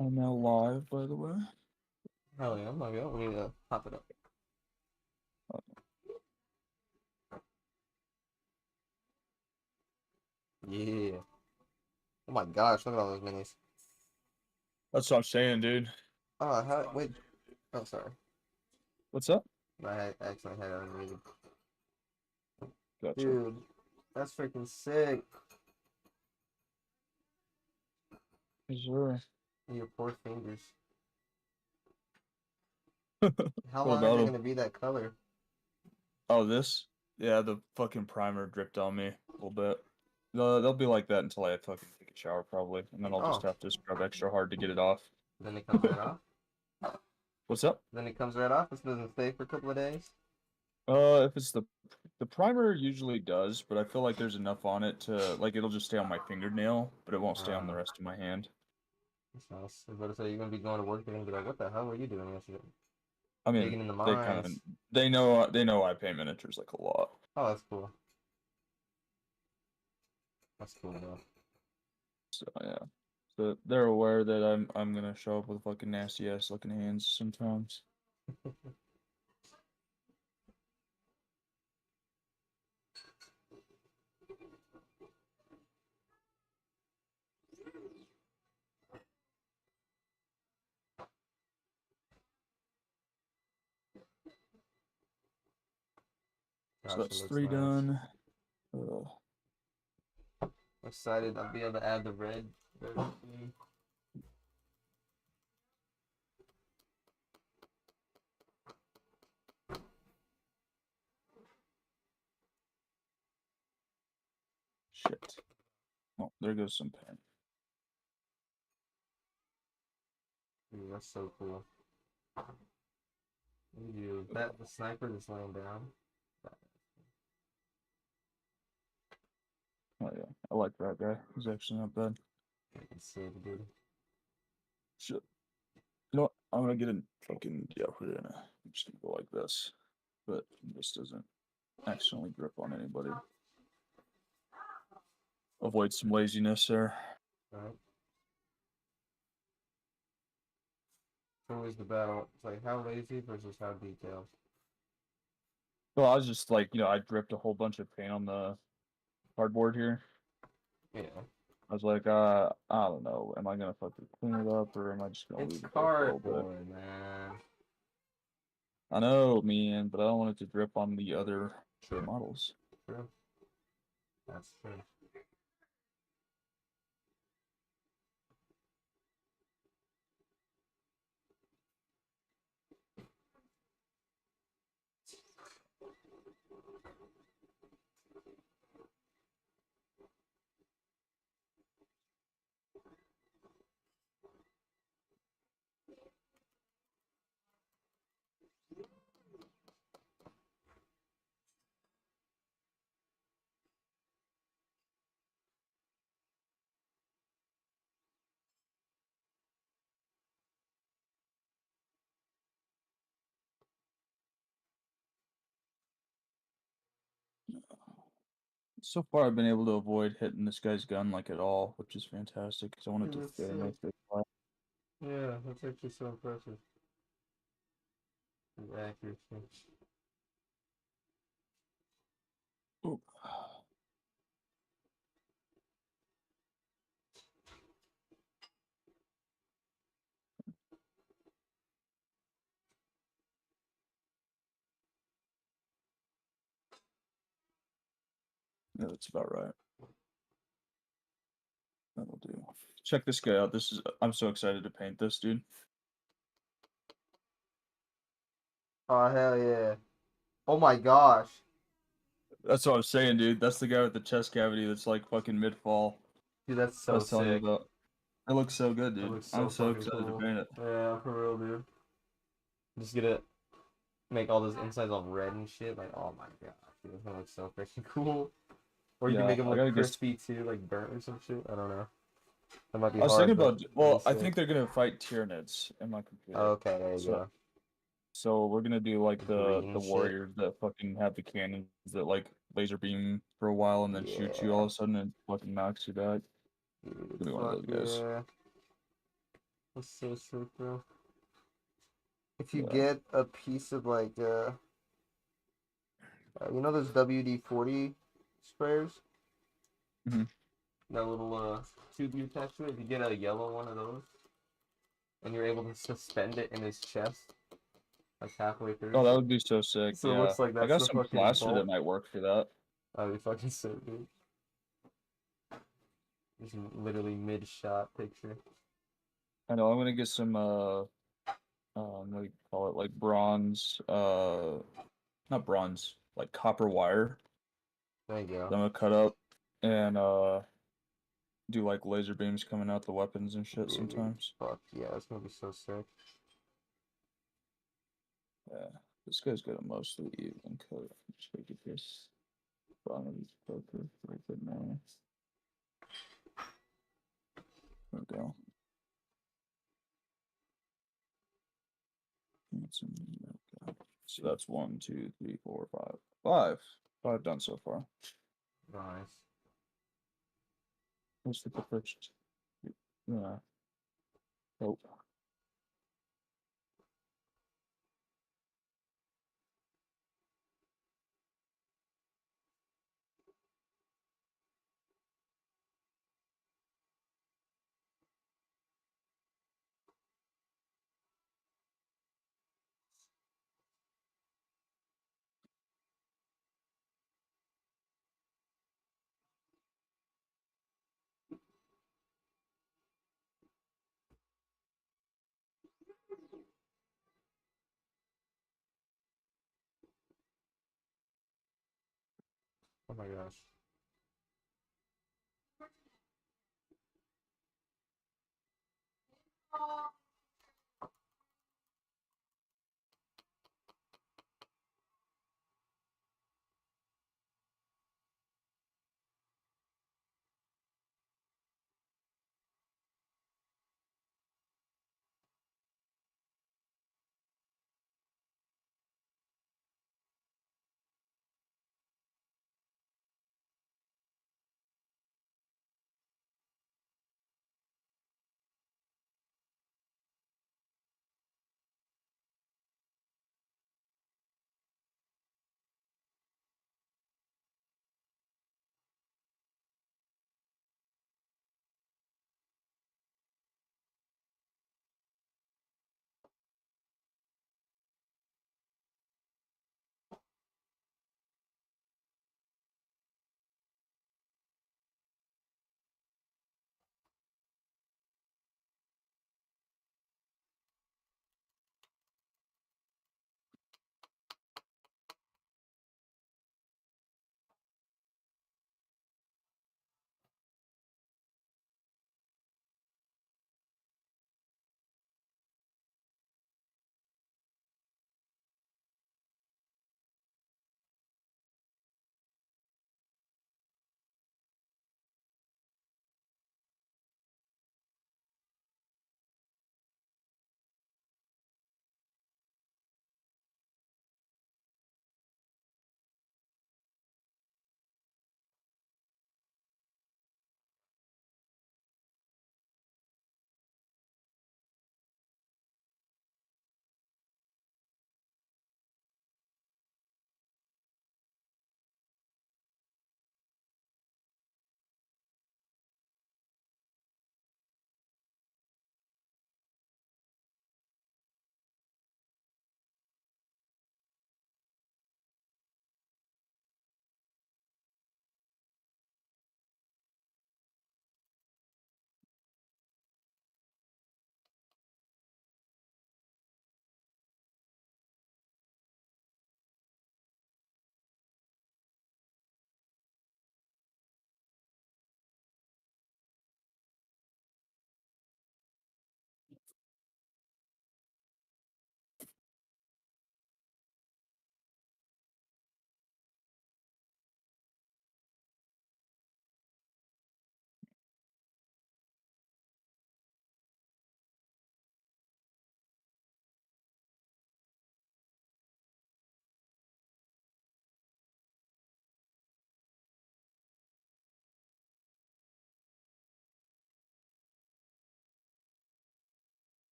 I'm now live, by the way. Hell yeah, I'm like, oh, we need to pop it up. Yeah. Oh my gosh, look at all those minis. That's what I'm saying, dude. Oh, wait. Oh, sorry. What's up? I actually had it unmuted. Gotcha. Dude, that's freaking sick. Sure. Your poor fingers. What How long about are they 'em? gonna be that color? Oh, this? Yeah, the fucking primer dripped on me a little bit. They'll be like that until I fucking take a shower probably, and then I'll just Oh. have to scrub extra hard to get it off. Then it comes right off. What's up? Then it comes right off. This doesn't stay for a couple of days. If it's the primer usually does, but I feel like there's enough on it to like it'll just stay on my fingernail, but it won't stay on the rest of my hand. That's nice. I was about to say you're gonna be going to work. They're gonna be like, "What the hell were you doing yesterday?" I mean, Digging in the they kind of mines. they know I paint miniatures like a lot. Oh, that's cool. That's cool though. So yeah, so they're aware that I'm gonna show up with fucking nasty ass looking hands sometimes. Gosh, So it that's looks 3 nice. done. I'm excited. I'll be able to add the red. Thing. Shit. Oh, there goes some paint. Ooh, that's so cool. You that the sniper that's laying down. Oh yeah, I like that guy. He's actually not bad. I can see it, dude. Shit. You know what? I'm gonna get in fucking I'm just gonna go like this, but this doesn't accidentally grip on anybody. Avoid some laziness there. Alright. So always the battle. It's like how lazy versus how detailed. Well, I was just like, I dripped a whole bunch of paint on the cardboard here. Yeah. I was like, I don't know. Am I gonna fucking clean it up or am I just gonna It's leave it there for a little bit? cardboard, man. I know, man, but I don't want it to drip on the other Sure. models. True. That's true. So far, I've been able to avoid hitting this guy's gun like at all, which is fantastic because I want it Yeah, to that's fit in my sick. face. Yeah, that's actually so impressive. The accuracy. Ooh. Yeah, that's about right. That'll do. Check this guy out. I'm so excited to paint this, dude. Oh hell yeah. Oh my gosh. That's what I was saying, dude. That's the guy with the chest cavity that's like fucking mid-fall. Dude, that's I so was telling you sick. about. It looks so good, That dude. looks I'm so so fucking excited to cool. paint it. Yeah, for real, dude. Just gonna make all those insides all red and shit. Like, oh my gosh, dude, that looks so freaking cool. Or you can Yeah, make them I look gotta get. crispy too, like burnt or some shit. I don't know. That might be I was hard, thinking but about. that'd Well, be I sick. think they're gonna fight Tyranids in my computer. Okay, there you So, go. so we're gonna do like the Green shit. warriors that fucking have the cannons that like laser beam for a while and then shoot you all of a sudden and fucking knocks you back. Dude, Gonna be one of fuck those guys. yeah. That's so sick, bro. If you Yeah. get a piece of like you know those WD-40 sprayers? Mhm. That little tube you attach to it. If you get a yellow one of those, and you're able to suspend it in his chest, like halfway through. Oh, that would be so sick. So it Yeah, looks like I that's got the some fucking plaster bolt. that might work for that. That'd be fucking sick, dude. Just literally mid-shot picture. I know. I'm gonna get some what do you call it? Like bronze, not bronze, like copper wire. There you That I'm go. gonna cut up and do like laser beams coming out the weapons and shit Dude, sometimes. Fuck yeah, it's gonna be so sick. Yeah, this guy's got a mostly even coat. Just look at this. Bottom of his poker right there now. There we go. So that's 1, 2, 3, 4, 5. 5. 5 done so far. Nice. Let's look at the first. Yeah. Nope. Oh my gosh.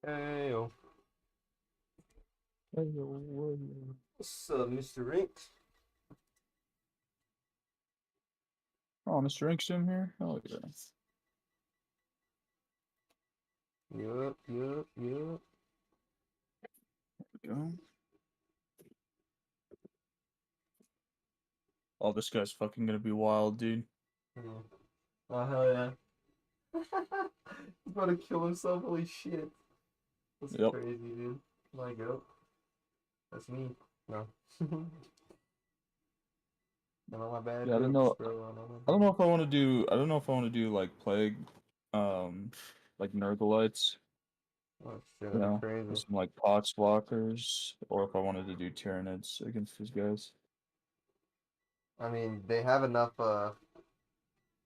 Hey, yo. What's up, Mr. Rinks? Oh, Mr. Ink's in here? Oh, yeah. Yup. There we go. Oh, this guy's fucking gonna be wild, dude. Oh, hell yeah. He's about to kill himself, holy shit. That's Yep. crazy, dude. My goat. That's me. No. No, my bad. Yeah, I don't goats, know. bro. I don't know if I want to do. I don't know if I want to do like plague, like Nurgleites. Oh, shit, You that'd be know, crazy. with some like potswalkers, or if I wanted to do Tyranids against these guys. I mean, they have enough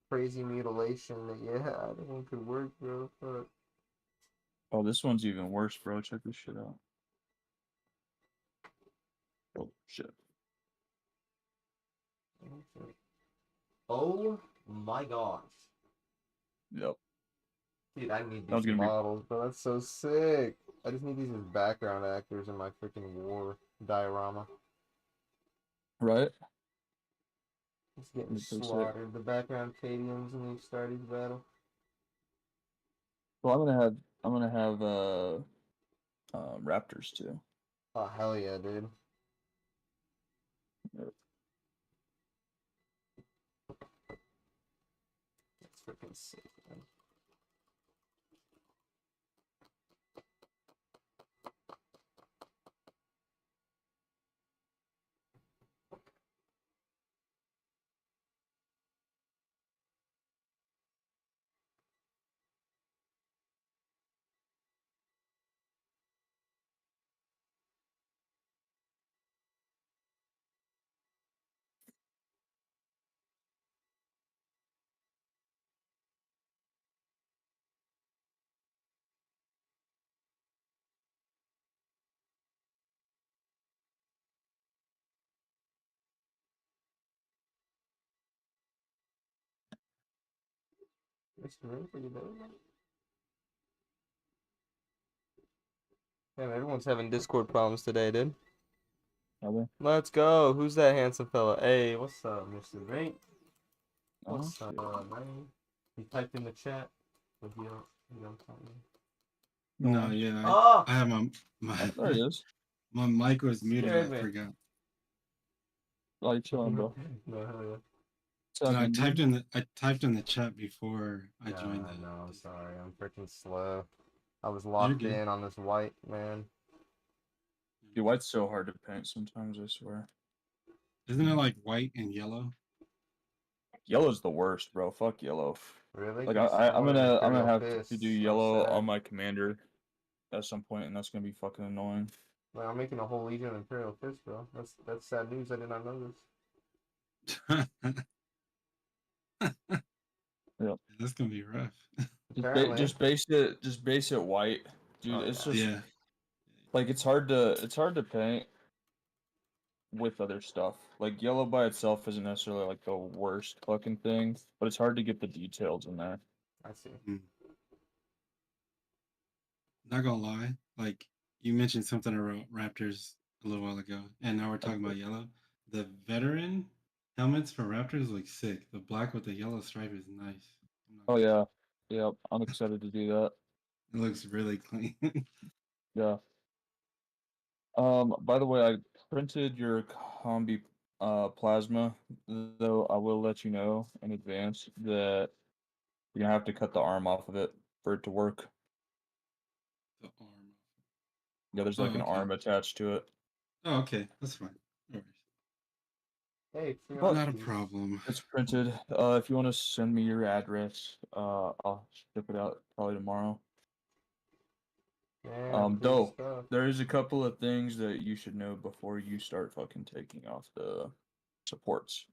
crazy mutilation that, yeah, I think it could work, bro. Fuck. Oh, this one's even worse, bro. Check this shit out. Oh shit. Oh my gosh. Yep. Dude, I need That was these gonna be models, bro. That's so sick. I just need these as background actors in my freaking war diorama. right. Just getting That's so sick. slaughtered. The background Cadians in the Astartes battle. Well, I'm gonna have Raptors too. Oh, hell yeah, dude. Yep. That's freaking sick, man. Mr. Rinks, are you there, man? Damn, everyone's having Discord problems today, dude. Are they? Let's go. Who's that handsome fella? Hey, what's up, Mr. Rinks? Oh, What's up, shit. man? He typed in the chat, but you don't tell me. No, No. yeah, Oh! I have my Oh, there he is. my mic was muted. Scared I me. forgot. Oh, you chilling, bro? No, hell yeah. What's And happening, dude? I typed in the chat before I joined No, I'm the sorry. I'm freaking slow. I was You're locked good. in on this white, man. Dude, white's so hard to paint sometimes, I swear. Isn't it like white and yellow? Yellow's the worst, bro. Fuck yellow. Really? Like 'Cause I'm want an gonna Imperial have to do Fist. I'm yellow sad. on my commander at some point, and that's gonna be fucking annoying. Like, I'm making a whole Legion of Imperial Fist, bro. That's sad news. I did not know Yep. That's gonna be rough. this. Apparently. Just base it white, dude. Oh, It's yeah. just Yeah. like it's hard to paint with other stuff. Like yellow by itself isn't necessarily like the worst fucking thing, but it's hard to get the details in there. I see. Not gonna lie, like you mentioned something about Raptors a little while ago, and now we're talking about yellow. The veteran helmets for Raptors look sick. The black with the yellow stripe is nice. Oh yeah, yep. I'm excited to do that. It looks really clean. Yeah. By the way, I printed your combi plasma, though I will let you know in advance that you're gonna have to cut the arm off of it for it to work. The arm. Yeah, there's Oh, like an okay. arm attached to it. Oh, okay. That's fine. No worries. Hey, But Not a Triantes. problem. it's printed. If you want to send me your address, I'll ship it out probably tomorrow. Damn, good Though stuff. there is a couple of things that you should know before you start fucking taking off the supports.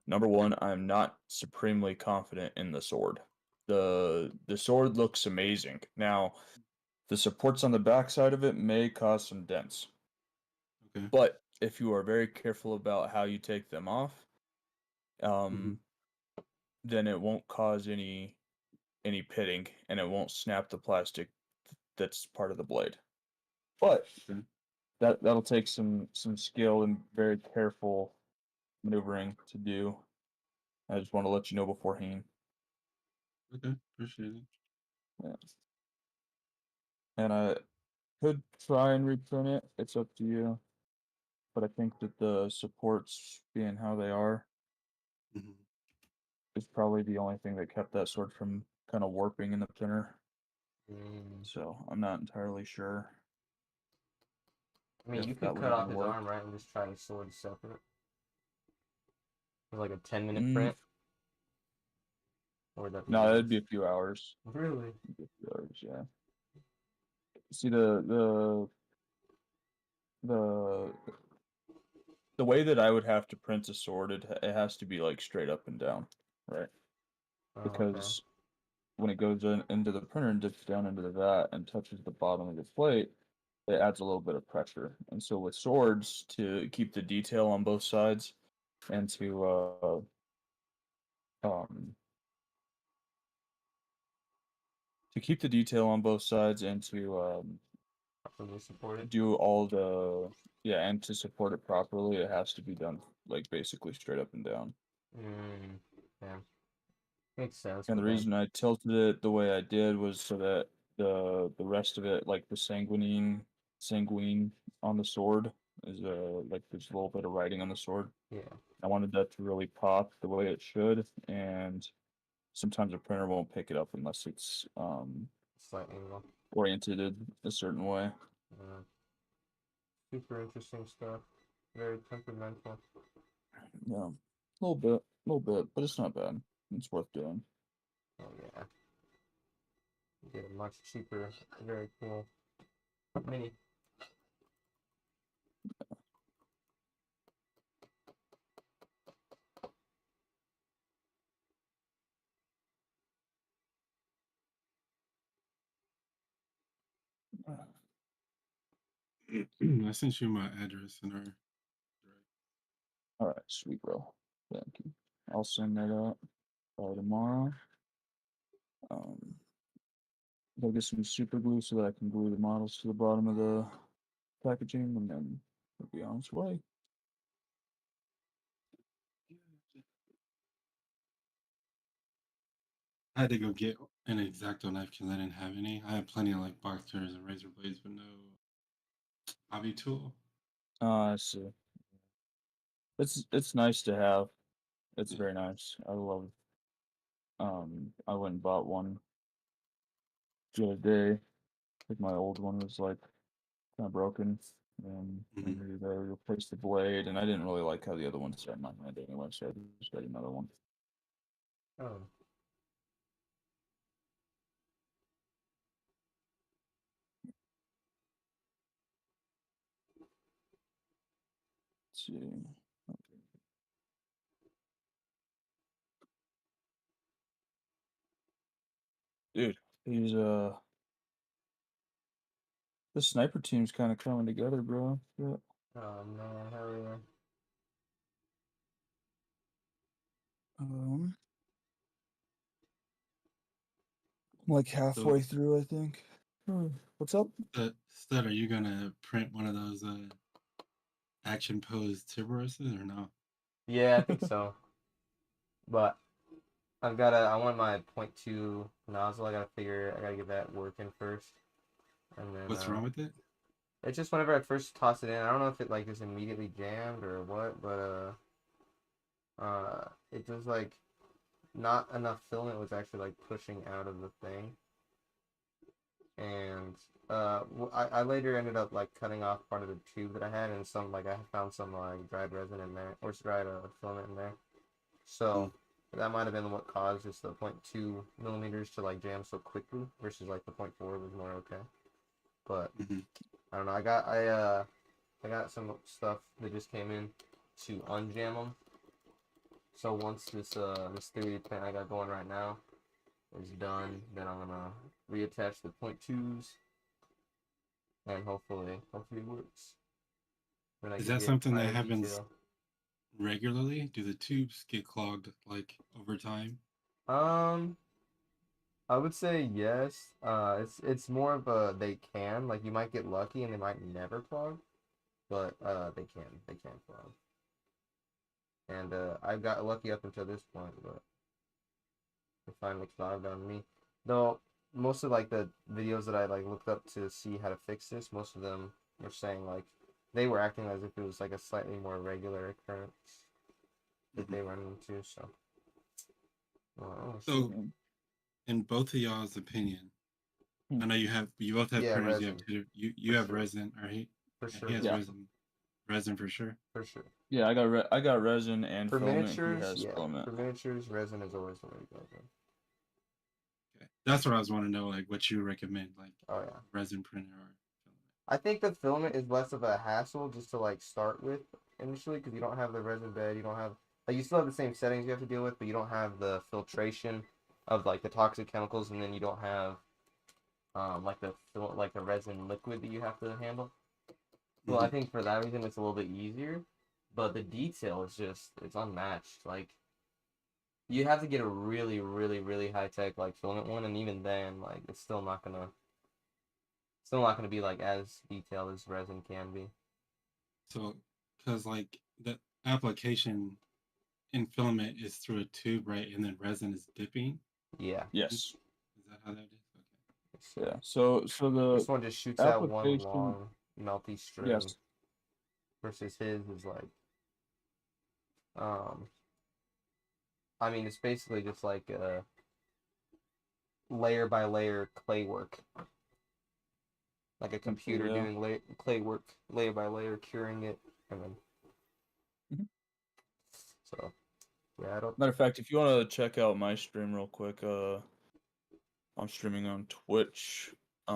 Number one, I'm not supremely confident in the sword. The sword looks amazing. Now, the supports on the backside of it may cause some dents. Okay. But if you are very careful about how you take them off, Mm-hmm. then it won't cause any pitting and it won't snap the plastic that's part of the blade. But Okay. that'll take some skill and very careful maneuvering to do. I just want to let you know beforehand. Okay, appreciate it. Yeah. And I could try and reprint it. It's up to you. But I think that the supports being how they are Mhm. is probably the only thing that kept that sword from kind of warping in the printer. Mm. So I'm not entirely sure. I mean, If you that could would cut off even his work. arm, right, and just try the sword separate. With like a 10-minute Mm, print. Or would that be no, too that'd be much? a few hours. Really? It'd be a few hours, yeah. See the the way that I would have to print a sword, it has to be like straight up and down, right? Oh, okay. Because when it goes into the printer and dips down into the vat and touches the bottom of the plate, it adds a little bit of pressure. And so with swords, to keep the detail on both sides and um to keep the detail on both sides and to Properly supported. do all the and to support it properly, it has to be done like basically straight up and down. Yeah. Makes sense, And but the then reason I tilted it the way I did was so that the rest of it, like the sanguine on the sword, is like there's a little bit of writing on the sword. yeah, I wanted that to really pop the way it should, and sometimes a printer won't pick it up unless it's slight angle. oriented a certain way. Super interesting stuff. Very temperamental. Yeah, a little bit, but it's not bad. It's worth doing. Oh yeah. Get a much cheaper, very cool mini. I sent you my address in our direct. All right, sweet, bro. Thank you. I'll send that out tomorrow. I'll get some super glue so that I can glue the models to the bottom of the packaging, and then it'll be on its way. I had to go get an X-Acto knife because I didn't have any. I had plenty of like box cutters and razor blades, but no hobby tool. I see. It's nice to have. It's Yeah. very nice. I love. I went and bought one the other day. Like my old one was like kind of broken, and I Mhm. needed to replace the blade, and I didn't really like how the other one sat in my hand anyway, so I just got another one. Oh. Let's see. Dude, these the sniper team's kind of coming together, bro. Yeah. Oh man, hell yeah. I'm like So, halfway through, I think. What's up? Stud, are you gonna print one of those action pose Tyberoses or no? Yeah, I think so. But I want my .2 nozzle. I gotta get that working first. And then, What's wrong with it? it's just whenever I first toss it in, I don't know if it like is immediately jammed or what, but it just like not enough filament was actually like pushing out of the thing, and I later ended up like cutting off part of the tube that I had, and some like I found some like dried resin in there, or dried filament in there, Mm. so that might have been what caused just the .2 millimeters to like jam so quickly versus like the .4 was more okay, but Mm-hmm. I don't know. I got some stuff that just came in to unjam them. So once this 3D print I got going right now is done, then I'm gonna reattach the .2s and hopefully it works. Then I Is can that get something that higher happens detail. regularly? Do the tubes get clogged like over time? Um, I would say yes. It's more of a they can, like you might get lucky and they might never clog, but they can clog. And I got lucky up until this point, but it finally clogged on me. Though most of like the videos that I like looked up to see how to fix this, most of them were saying like they were acting as if it was like a slightly more regular occurrence that they run into. So, well, So, in both of y'all's opinion, Hmm. I know you both have Yeah, printers. You have resin. you For have sure. resin, or For yeah, sure, he has Yeah. resin for sure. for sure. Yeah, I got resin and For filament. He miniatures, has yeah. filament. For miniatures, resin is always the way to go. Bro. Okay, that's what I was wanting to know. Like, what you recommend, like Oh yeah. resin printer or filament. I think the filament is less of a hassle just to like start with initially because you don't have the resin bed, you don't have like you still have the same settings you have to deal with, but you don't have the filtration of like the toxic chemicals, and then you don't have like the resin liquid that you have to handle. Well, I Mhm. think for that reason it's a little bit easier, but the detail is just it's unmatched. Like you have to get a really, really, really high tech like filament one, and even then, like it's still not gonna be like as detailed as resin can be. So, because like the application in filament is through a tube, right, and then resin is dipping. Yeah. Yes. Is that how that is? Yeah. So This the one just shoots out one application. long melty string Yes. versus his is like um I mean it's basically just like layer by layer clay work. Like a Essentially, computer yeah. doing clay work layer by layer, curing it, and then Mhm. so yeah, I don't. Matter of fact, if you want to check out my stream real quick, I'm streaming on Twitch. If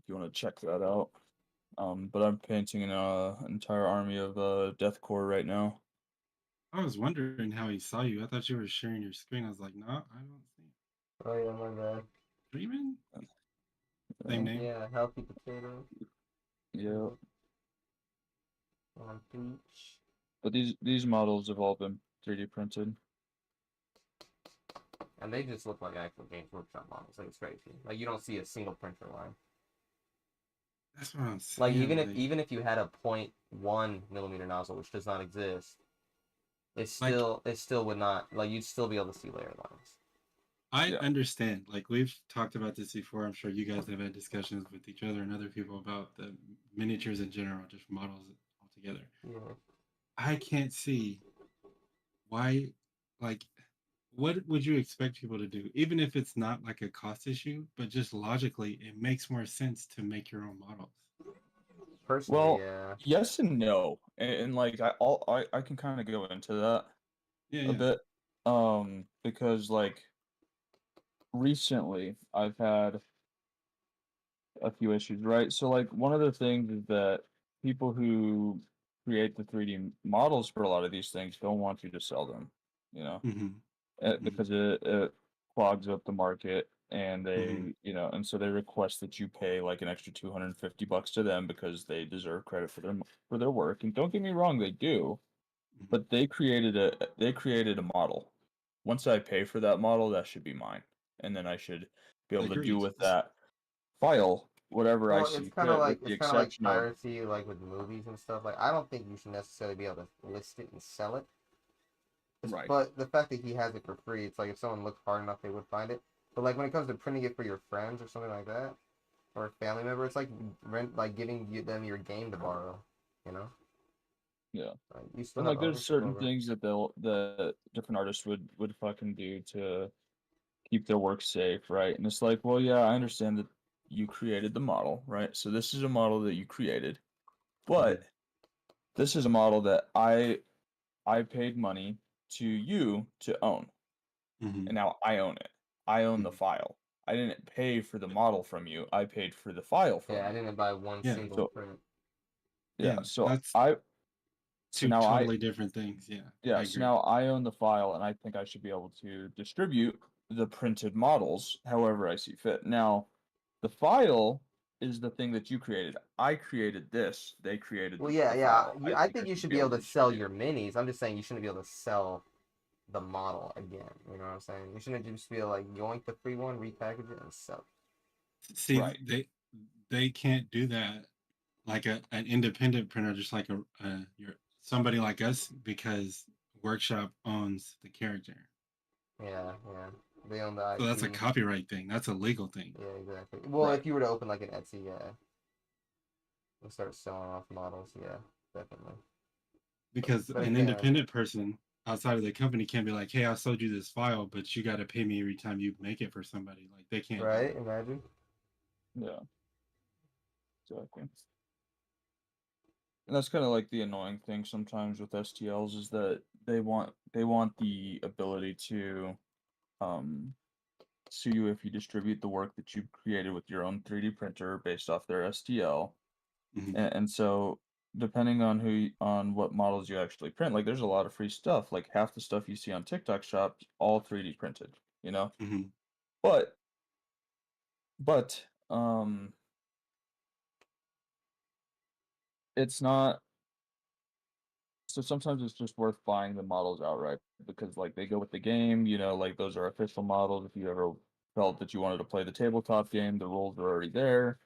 you want to check that out. But I'm painting an entire army of deathcore right now. I was wondering how he saw you. I thought you were sharing your screen. I was like, no, I don't see it. Oh yeah, my bad. Dreaming? Same Yeah. name? Yeah, healthy potato Yeah. on beach. But these models have all been 3D printed. And they just look like actual Games Workshop models. Like it's crazy. Like you don't see a single printer line. That's what I'm Like saying. Like, even if you had a 0.1 millimeter nozzle, which does not exist, like it still would not like you'd still be able to see layer lines. I Yeah. understand. Like we've talked about this before. I'm sure you guys have had discussions with each other and other people about the miniatures in general, just models altogether. Yeah. I can't see why, like, what would you expect people to do? Even if it's not like a cost issue, but just logically, it makes more sense to make your own models. Personally, Well, yeah. yes and no, and like I can kind of go into that Yeah, a yeah. bit, because like recently I've had a few issues, right? So like one of the things is that people who create the 3D models for a lot of these things don't want you to sell them, you know, Mm-hmm. because it clogs up the market, and Mm-hmm. and so they request that you pay like an extra $250 to them because they deserve credit for their work. And don't get me wrong, they do, Mm-hmm. but they created a model. Once I pay for that model, that should be mine, and then I should be able to do Agreed. with that file whatever I Well, see fit, with the it's kind of like exception of piracy, like with movies and stuff. Like I don't think you should necessarily be able to list it and sell it. right. But the fact that he has it for free, it's like if someone looked hard enough, they would find it. But like when it comes to printing it for your friends or something like that, or a family member, it's like like giving them your game to borrow. You know, Yeah. like, you still And have like there's ownership certain over it. things that different artists would fucking do to keep their work safe, right? And it's like, well, yeah, I understand that you created the model, right? So this is a model that you created, Mm-hmm. but this is a model that I paid money to you to own, Mm-hmm. and now I own it. I own the Mm-hmm. file. I didn't pay for the model from you. I paid for the file Yeah, from I you. didn't buy one Yeah, single So print. yeah, yeah. so That's so two now totally different things. Yeah, I so agree. now I own the file, and I think I should be able to distribute the printed models however I see fit. Now, the file is the thing that you created. I created this. They created Well, the yeah, file. I I think I think you should should be be able able to to sell distribute your it. minis. I'm just saying you shouldn't be able to sell the model again. You know what I'm saying? You shouldn't just be like yoink the free one, repackage it, and sell. See, Right. they can't do that like an independent printer, just like a your somebody like us, because Workshop owns the character. Yeah, yeah. They own the So that's a IP. copyright thing. That's a legal thing. Yeah, exactly. Well, Right. if you were to open like an Etsy, yeah, and start selling off models, yeah, definitely. Because But an again, independent person outside of the company can't be like, "Hey, I sold you this file, but you got to pay me every time you make it for somebody." Like they can't do right? that. Imagine. Yeah. Exactly. And that's kind of like the annoying thing sometimes with STLs is that they want the ability to um sue you if you distribute the work that you've created with your own 3D printer based off their STL. Mhm, And so depending on on what models you actually print, like there's a lot of free stuff. Like half the stuff you see on TikTok Shop, all 3D printed, you know? mhm. But but it's not so sometimes it's just worth buying the models outright because like they go with the game, like those are official models. If you ever felt that you wanted to play the tabletop game, the rules are already there.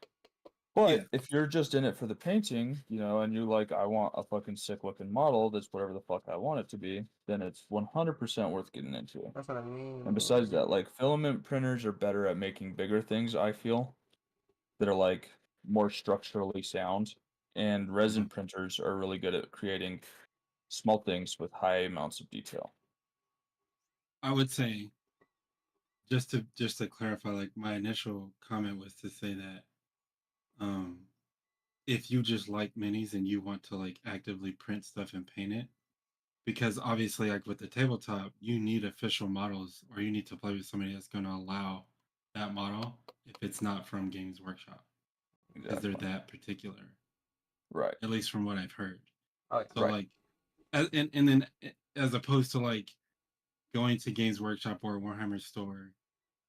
Yeah, But if you're just in it for the painting, and you're like, I want a fucking sick looking model that's whatever the fuck I want it to be, then it's 100% worth getting into. That's what I mean. And besides that, like filament printers are better at making bigger things, I feel, that are like more structurally sound. And resin mhm. printers are really good at creating small things with high amounts of detail. I would say just to clarify, like my initial comment was to say that um if you just like minis and you want to like actively print stuff and paint it, because obviously like with the tabletop you need official models or you need to play with somebody that's going to allow that model if it's not from Games Workshop because they're Exactly. that particular, Right. at least from what I've heard. Oh, yeah. So Right. like and then as opposed to like going to Games Workshop or a Warhammer store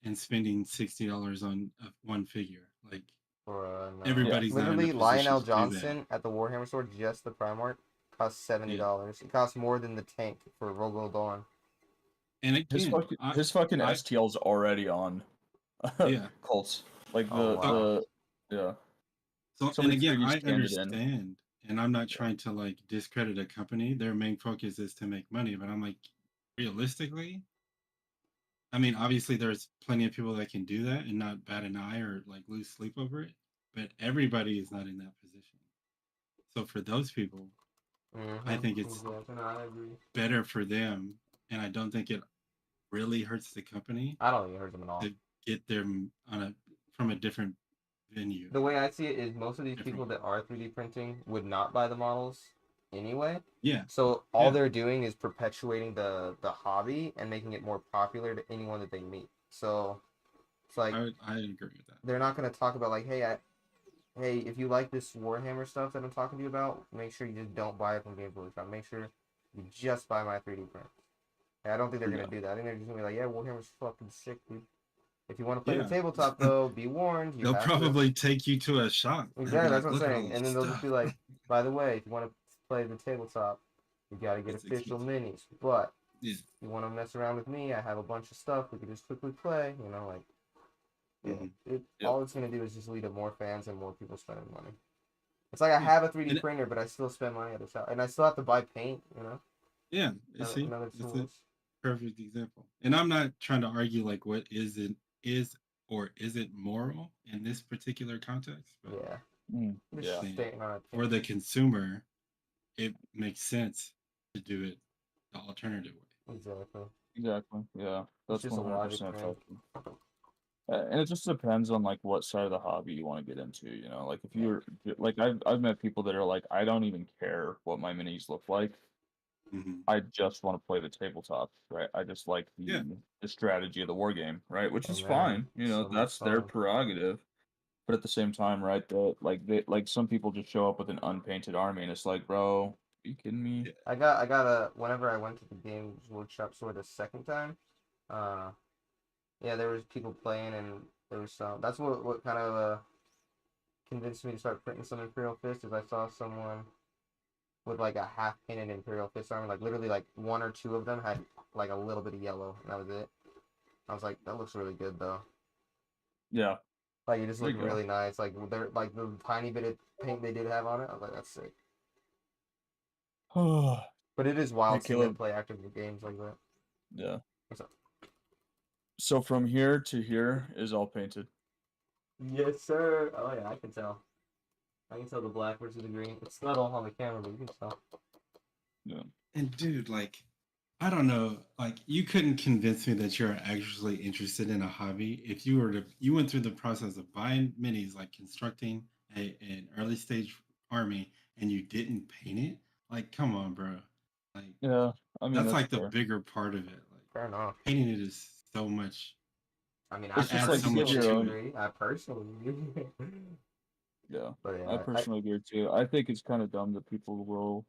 and spending $60 on one figure, like No. Yeah. everybody's not in a Literally, position Lionel to do that. Johnson at the Warhammer store, just the Primark, costs Yeah, $70. It costs more than the tank for Rogo Dawn. and His again fucking his fucking I STL's already on yeah. Colts. Like Oh the So wow. the yeah. So, and Somebody again, 3D I scanned it in. understand, and I'm not Yeah. trying to like discredit a company. Their main focus is to make money, but I'm like, realistically, I mean, obviously, there's plenty of people that can do that and not bat an eye or like lose sleep over it, but everybody is not in that position. So for those people, I think it's Exactly. No, I agree. better for them, and I don't think it really hurts the company I don't think it hurts them at all. to get them on a from a different venue, The way I see it is most of these different people way. that are 3D printing would not buy the models anyway. Yeah, So all yeah. they're doing is perpetuating the hobby and making it more popular to anyone that they meet. So it's like I agree with that. they're not gonna talk about like, hey, if you like this Warhammer stuff that I'm talking to you about, make sure you just don't buy it from Games Workshop. Make sure you just buy my 3D print. I don't think they're Yeah. gonna do that. I think they're just gonna be like, yeah, Warhammer's fucking sick, dude. If you want to play the Yeah. tabletop though, be warned, you They'll have to. probably take you to a shop and be Exactly, that's like, what I'm "Look at all saying. this And then they'll just be stuff." like, by the way, if you want to play the tabletop, you gotta get It's official expensive. minis. But Yeah. you want to mess around with me, I have a bunch of stuff we can just quickly play. Like, yeah, Hmm. Yep. all it's gonna do is just lead to more fans and more people spending money. It's like I Yeah. have a 3D And printer, but I still spend money at the shop, and I still have to buy paint. yeah, you see, Another it's a tools. perfect example. And I'm not trying to argue like what is or isn't moral in this particular context, but Yeah, Yeah. just saying stating our for the opinion. consumer, it makes sense to do it the alternative way. Exactly. Exactly. Yeah. It's That's just a logic 100% thing. effective. And it just depends on like what side of the hobby you want to get into. Like if Yeah. you're like I've met people that are like, I don't even care what my minis look like. Hmm. I just want to play the tabletop, right? I just like Yeah. the strategy of the war game, right? Which Oh is man, fine. so much That's their fun. prerogative. But at the same time, right, like some people just show up with an unpainted army and it's like, bro, are you kidding me? Yeah. I got a whenever I went to the Games Workshop store the second time, uh, yeah, there was people playing and there was some. That's what kind of convinced me to start printing some Imperial Fist is I saw someone with like a half painted Imperial Fist armor, like literally like one or two of them had like a little bit of yellow, and that was it. I was like, that looks really good though. Yeah. Like it just There looked you go. really nice. Like they're like the tiny bit of paint they did have on it. I was like, that's sick. But it is wild seeing them Caleb. play active games like that. Yeah. What's up? So from here to here is all painted. Yes, sir. Oh yeah, I can tell. I can tell the black versus the green. It's not all on the camera, but you can tell. Yeah. And dude, like, I don't know, like you couldn't convince me that you're actually interested in a hobby if you went through the process of buying minis, like constructing an early stage army, and you didn't paint it. Like, come on, bro. Like, Yeah. I mean that's that's like the fair. bigger part of it. Like, Fair enough. painting it is so much. I mean, It's It just adds like so you get much your to own. it. agree. I personally agree. Yeah. But I yeah, personally agree too. I think it's kind of dumb that people will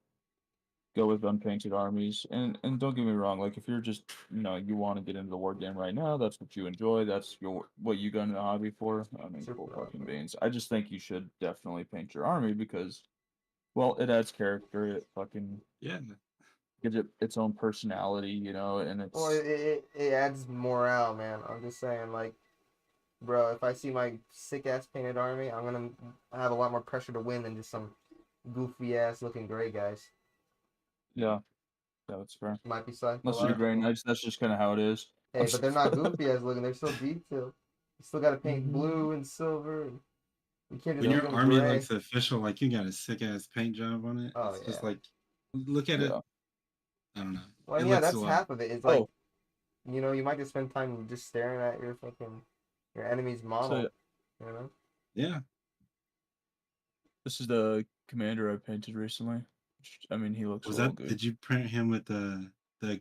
go with unpainted armies. And don't get me wrong, like if you're just you want to get into the war game right now, that's what you enjoy, that's what you got into the hobby for. I mean, Super cool fucking awesome. beans. I just think you should definitely paint your army because well, it adds character, it fucking Yeah. gives it its own personality, and well, it's it adds morale, man. I'm just saying, like, bro, if I see my sick ass painted army, I'm gonna have a lot more pressure to win than just some goofy ass looking gray guys. yeah, that's fair. Might be Unless you're green, psychological. that's just kind of how it is. Hey, but they're not goofy ass looking. They're still detailed. You still gotta paint blue and silver. And you can't just When leave your them army gray. looks official, like you got a sick ass paint job on it, Oh it's just yeah. like, look at it. Yeah. I don't know. Well, It yeah, looks a that's lot. half of it. It's like, Oh, you might just spend time just staring at your enemy's so model. You know? Yeah. this is the commander I painted recently. I mean, he looks a Was little that? good. Did you print him with the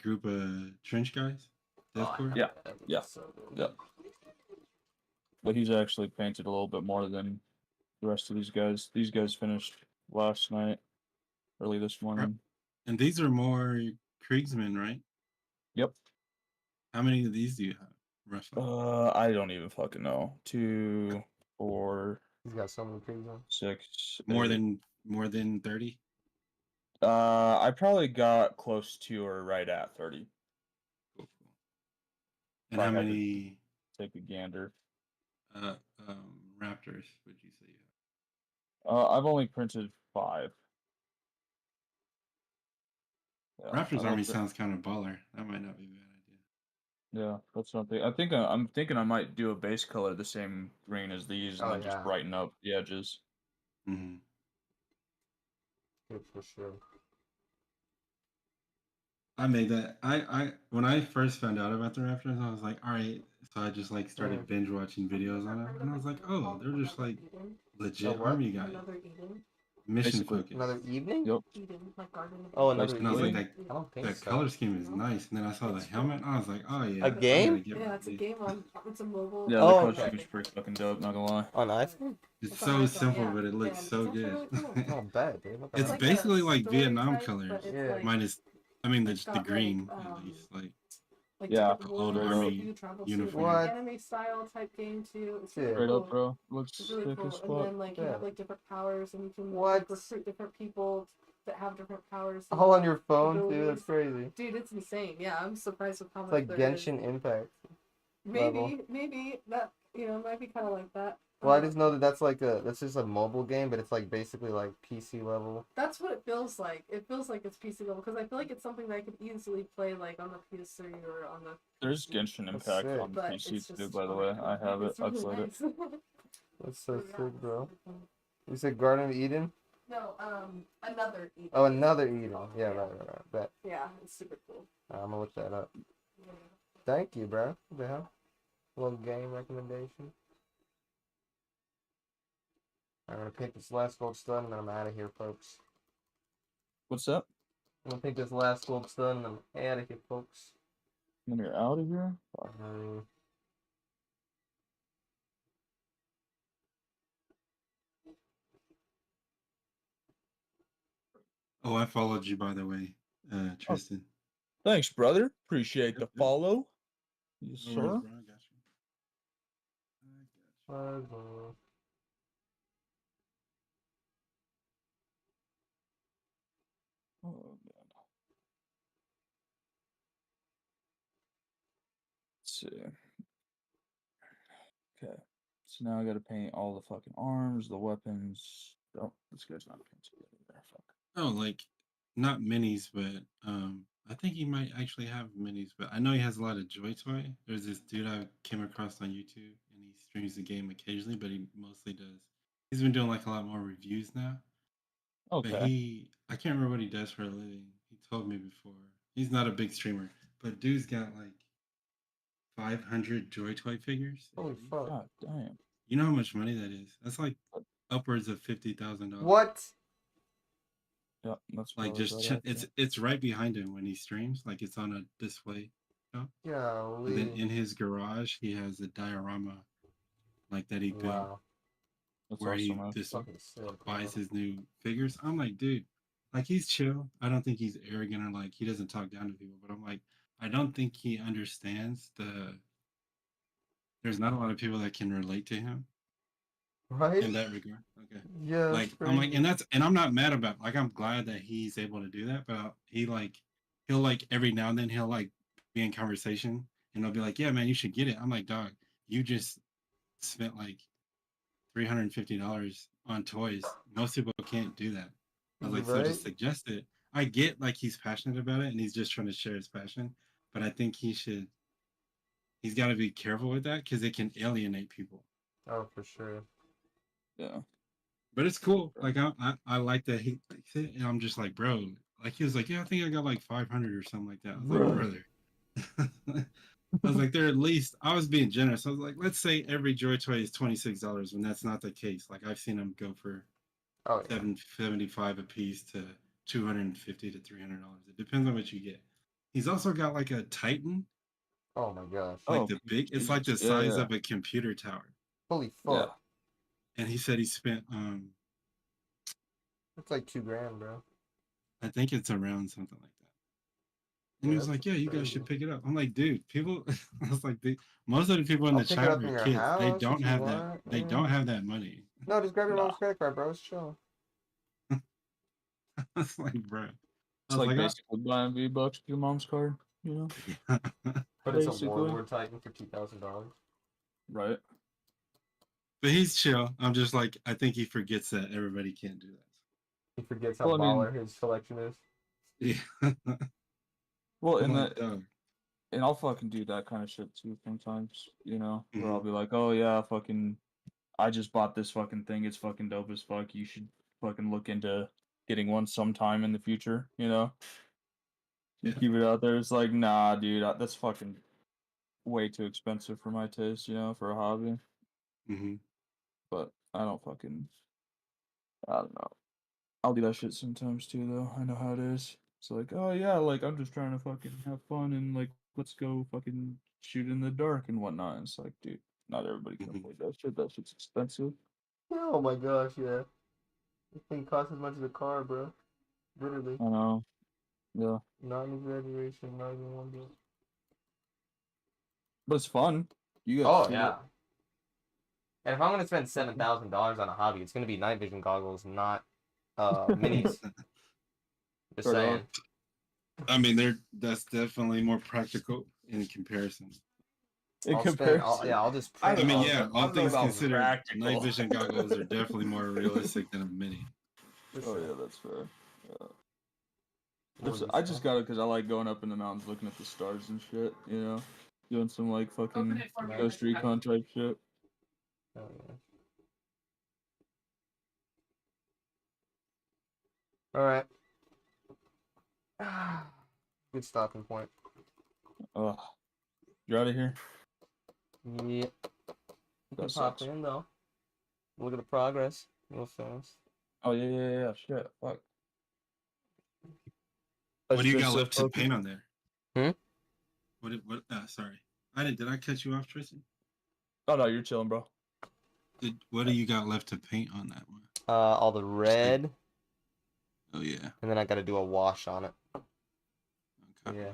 group of trench guys? Death Oh, Corps. Yeah, that yeah, looks so good. yeah. But he's actually painted a little bit more than the rest of these guys. These guys finished last night, early this morning. And these are more Kriegsmen, right? Yep. How many of these do you have, roughly? I don't even fucking know. 2, 4, He's got so many pigs on. 6, More 8. than 30. I probably got close to or right at 30. Cool, cool. And If how I had to many take a gander. uh, Raptors would you say you I've only printed 5. Yeah, have? I Raptors don't army thi- sounds kind of baller. That might not be a bad Yeah, that's something. I'm thinking I might do a base color the same green as these, and Oh then just yeah, brighten up the edges. idea. Mm-hmm. good for sure. I made that. I when I first found out about the Raptors, I was like, all right. So I just like started binge watching videos on them, and I was like, oh, they're just like A legit what? army guys, Another Eden. mission Basically. focused. Another evening? Yep. Eden, like Garden of Oh, Eden. another And I was like, evening? that I don't think that so. color scheme is nice. And then I saw the It's helmet. cool. I was like, oh yeah, A I game? gotta get Yeah, one of it's a these. game on. It's a mobile. Yeah, Oh, the color okay. scheme's pretty fucking dope. Not gonna lie. On iPhone? It's It's so on iPhone, simple, yeah, but it looks and so it's actually good. really cool. Oh, bad, dude. What the It's hell? like basically a like story Vietnam type, colors, but it's Yeah. like minus, I mean, it's the got green like at least. Like Yeah, different old worlds straight that up. army you travel uniform. to, What? like anime style type game too. It's really Yeah. Straight up, cool. bro. Looks It's really sick cool. as And fuck. then like you Yeah. have like different powers, and you can What? like recruit different people that have different powers. and All on your phone, dude. abilities. That's crazy. Dude, it's insane. Yeah, I'm surprised with how It's much like there is. Genshin Impact. Maybe that might be kind of like that. Well, I just know that that's just a mobile game, but it's like basically like PC level. That's what it feels like. It feels like it's PC level because I feel like it's something that I could easily play like on the PS3 or on the. There's Genshin That's Impact sick. on But PC it's too, just by the on way. my I phone. have it. It's I've really played it. nice. That's so Yeah, sick, it's bro. really fun. You said Garden of Eden? No, another Eden. Oh, another Eden. Yeah, right. Bet. Yeah, it's super cool. I'm gonna look that up. Yeah. Thank you, bro. What the hell? Little game recommendation. I'm gonna pick this last gold stun and then I'm out of here, folks. What's that? I'm gonna pick this last gold stun and I'm out of here, folks. When you're out of here? Fuck. Oh, I followed you by the way, Tristan. Thanks, brother. Appreciate the Yep, yep. follow. Yes, No worries, sir. bro. I got you. I got you. Oh, Let's see. Okay. So now I gotta paint all the fucking arms, the weapons. Oh, this guy's not painted there. Fuck. Oh, like not minis, but I think he might actually have minis, but I know he has a lot of Joy Toy. There's this dude I came across on YouTube, and he streams the game occasionally, but he mostly does. He's been doing like a lot more reviews now. But Okay. I can't remember what he does for a living. He told me before. He's not a big streamer, but dude's got like 500 Joy Toy figures. Holy fuck. God damn. You know how much money that is? That's like upwards of $50,000. What? Yeah, that's Like probably just right it's right behind him when he streams. Like it's on a display. And then Golly. in his garage, he has a diorama like that he built Wow. That's where he awesome. Man. just Fucking sick. buys his new figures. I'm like, dude, like he's chill. I don't think he's arrogant or like he doesn't talk down to people. But I'm like, I don't think he understands there's not a lot of people that can relate to him Right? in that regard. Okay. Yeah. Like I'm like, and I'm not mad about, like, I'm glad that he's able to do that, but he'll like every now and then he'll like be in conversation and he'll be like, yeah, man, you should get it. I'm like, dog, you just spent like $350 on toys. Most people can't do that. I was like, so Right? just suggest it. I get like he's passionate about it and he's just trying to share his passion, but I think he's got to be careful with that because it can alienate people. Oh, for sure. Yeah. But it's cool. Like I like that he likes it, and I'm just like, bro. Like he was like, yeah, I think I got like 500 or something like that. I was like, brother. I was like, they're at least. I was being generous. I was like, let's say every Joy Toy is $26, when that's not the case. Like I've seen them go for Oh, yeah. $775 a piece to $250 to $300. It depends on what you get. He's also got like a Titan, Oh my gosh. like Oh, the big. It's like the Jesus. size Yeah. of a computer tower. Holy Yeah. fuck. And he said he spent That's like $2,000, bro. I think it's around something like that. And Yeah, he was that's like, yeah, you guys crazy. should pick it up. I'm like, dude, people. I was like, most of the people in I'll the pick it chat up are in your kids. They house don't if you have that. want, They yeah. don't have that money. No, just grab your Nah. mom's credit card, bro. It's chill. I was like, bro. It's like basically buying V-Bucks with your mom's card, you know? But it's a Basically. Warlord Titan for $2,000. Right. But he's chill. I'm just like, I think he forgets that everybody can't do He forgets how Well, I mean- baller his selection is. that. Yeah. Well, I'm and like, that, dog. and I'll fucking do that kind of shit too sometimes, you know? Where Mhm. I'll be like, oh yeah, I just bought this fucking thing. It's fucking dope as fuck. You should fucking look into getting one sometime in the future, you know? You Yeah. keep it out there. It's like, nah, dude, that's fucking way too expensive for my taste, you know, for a hobby. Mm-hmm. But I don't know. I'll do that shit sometimes too, though. I know how it is. It's like, oh yeah, like I'm just trying to fucking have fun and like let's go fucking shoot in the dark and whatnot. And it's like, dude, not everybody can Mhm. afford that shit. That shit's expensive. Oh my gosh, yeah. This thing costs as much as a car, bro. Literally. I know. Yeah, Not an exaggeration, not even one bit. but it's fun. You get Oh, to shoot yeah. it. And if I'm gonna spend $7,000 on a hobby, it's gonna be night vision goggles, not minis. Just Right saying. on. I mean, that's definitely more practical in comparison. In I'll comparison, I'll just I print. mean, don't yeah, know. all I don't know things about considered, practical. night vision goggles are definitely more realistic than a mini. Oh yeah, that's fair. Yeah. What was I this just stuff? got it because I like going up in the mountains looking at the stars and shit, you know? Doing some like fucking Ghost Recon type shit. Oh, yeah. All right. Good stopping point. Ugh. You're out of here? Yep. You can That pop sucks. in though. Look at the progress real fast. Oh yeah. Shit. Fuck. What do you got left to paint on there? Hmm? What? Sorry, did I cut you off, Tristan? Oh no, you're chilling, bro. What do you got left to paint on that one? All the red, Oh yeah. and then I got to do a wash on it. Okay. Yeah.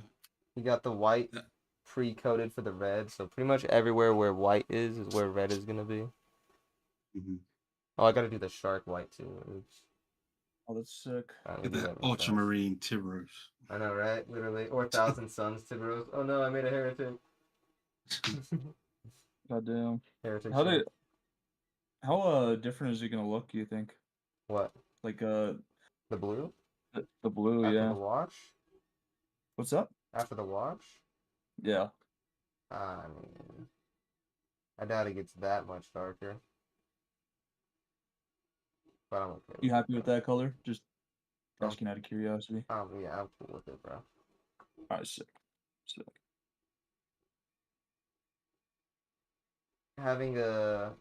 You got the white Yeah. pre-coated for the red, so pretty much everywhere where white is where red is gonna be. Mm-hmm. Oh, I got to do the shark white too. Oops. Oh, that's sick. Let me Get do that that real fast. ultramarine Tyberos. I know, right? Literally. Or Thousand Suns Tyberos. Oh no, I made a heretic. Goddamn. Heritage How shit. did different is it gonna look, do you think? What? Like The blue? the blue, After yeah. the wash? What's up? After the wash? Yeah. I mean, I doubt it gets that much darker. But I'm okay You with happy it, with bro. that color? Just Um, asking out of curiosity. Yeah, I'm cool with it, bro. Alright, sick. Sick. Having a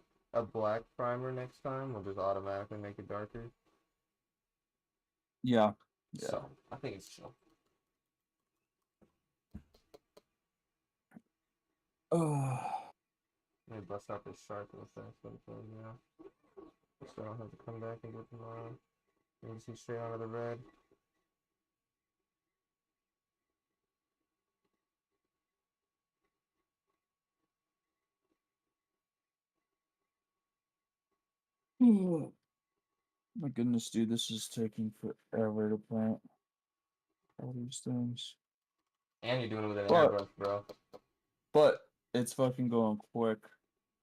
black primer next time will just automatically make it darker. Yeah. Yeah. So I think it's chill. Oh, Let me bust out this shark real fast, yeah. So I don't have to come back and get tomorrow. You can see straight out of the red. my goodness, dude, this is taking forever to plant all these things. And you're doing it with an But airbrush, bro. but it's fucking going quick.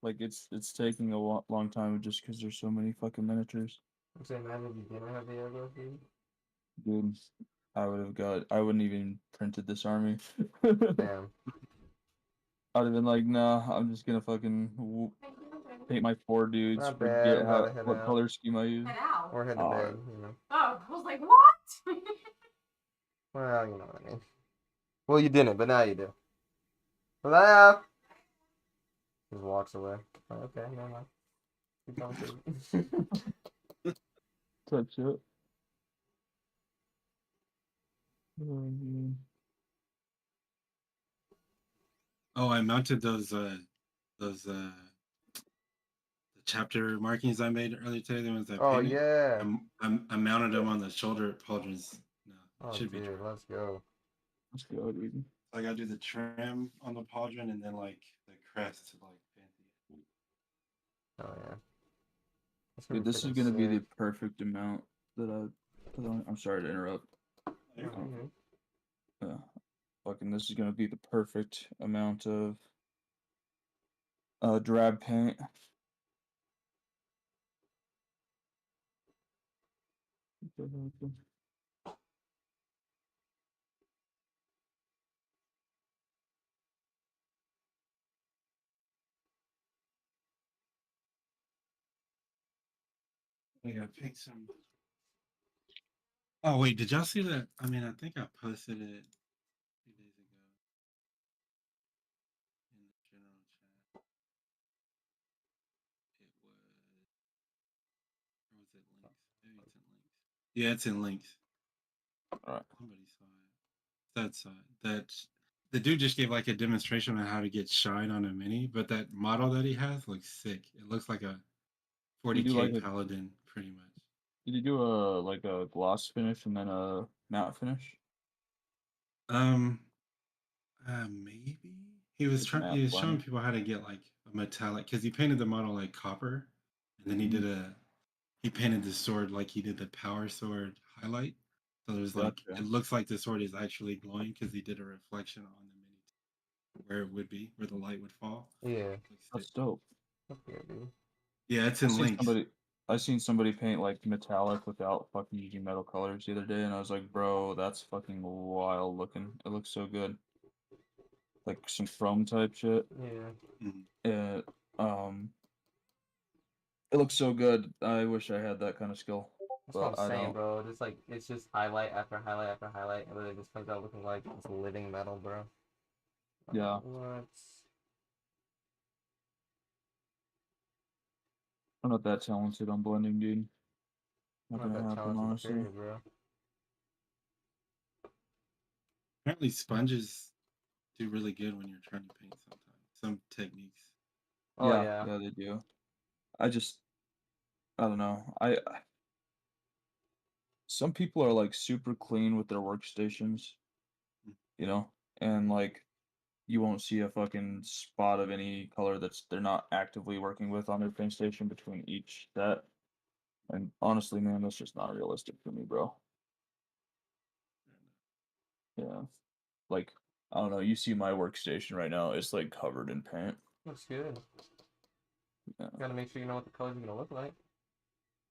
Like it's taking a long time just because there's so many fucking miniatures. I'm saying, imagine if you didn't have the airbrush, dude. Dude, I wouldn't even printed this army. Damn. I'd have been like, nah, I'm just gonna fucking paint my 4 dudes, Not bad. forget I'm about to head what out. color scheme I use. Head out. Or head to Alright. bed, you know. Oh, I was like, what? Well, you know what I mean. Well, you didn't, but now you do. Hello? Just walks away. Oh, okay, never mind. Keep conversation. Type shit. Mhm. Oh, I mounted those the chapter markings I made earlier today. The ones I Oh, painted. yeah. I mounted them on the shoulder pauldrons. No, Oh, should be dude, dry. let's go. Let's go, dude. So I gotta do the trim on the pauldron and then like the crest to like paint the. Oh, yeah. That's gonna Dude, be this is freaking gonna be the sick. perfect amount that I put on. I'm sorry to interrupt. Yeah, mhm. Yeah. Fucking, this is gonna be the perfect amount of drab paint. I gotta paint some. Oh wait, did y'all see that? I mean, I think I posted it a few days ago in the general chat. It was, or was it links? Maybe it's in links. Yeah, it's in links. Alright. Somebody saw it. That's that. The dude just gave like a demonstration on how to get shine on a mini, but that model that he has looks sick. It looks like a You do like 40K a paladin, pretty much. Did you do a gloss finish and then a matte finish? Um, maybe he was Like trying. matte He was showing blend? people how to get like a metallic because he painted the model like copper, and then he painted the sword like he did the power sword highlight. So there's like Gotcha. it looks like the sword is actually glowing because he did a reflection on the mini where it would be where the light would fall. Yeah. Looks sick. That's dope. Yeah, dude. Yeah, it's I in seen links. somebody I seen somebody paint like metallic without fucking using metal colors the other day, and I was like, bro, that's fucking wild looking. It looks so good. Like some chrome type shit. Yeah. Mhm. It it looks so good. I wish I had that kind of skill, That's what I'm but I saying, don't. bro. Just like, it's just highlight after highlight after highlight, and then it just comes out looking like it's living metal, bro. I'm Yeah. like, what? I'm not that talented on blending, dude. I'm Not not gonna that happen, talented, honestly. period, bro. Apparently, sponges do really good when you're trying to paint. Sometimes some techniques. Oh, Yeah, yeah. yeah, they do. I don't know. Some people are like super clean with their workstations, Mm. you know, and like you won't see a fucking spot of any color that's they're not actively working with on their paint station between each set. And honestly, man, that's just not realistic for me, bro. Yeah. Like I don't know. You see my workstation right now? It's like covered in paint. Looks good. Yeah. Gotta make sure you know what the colors are gonna look like.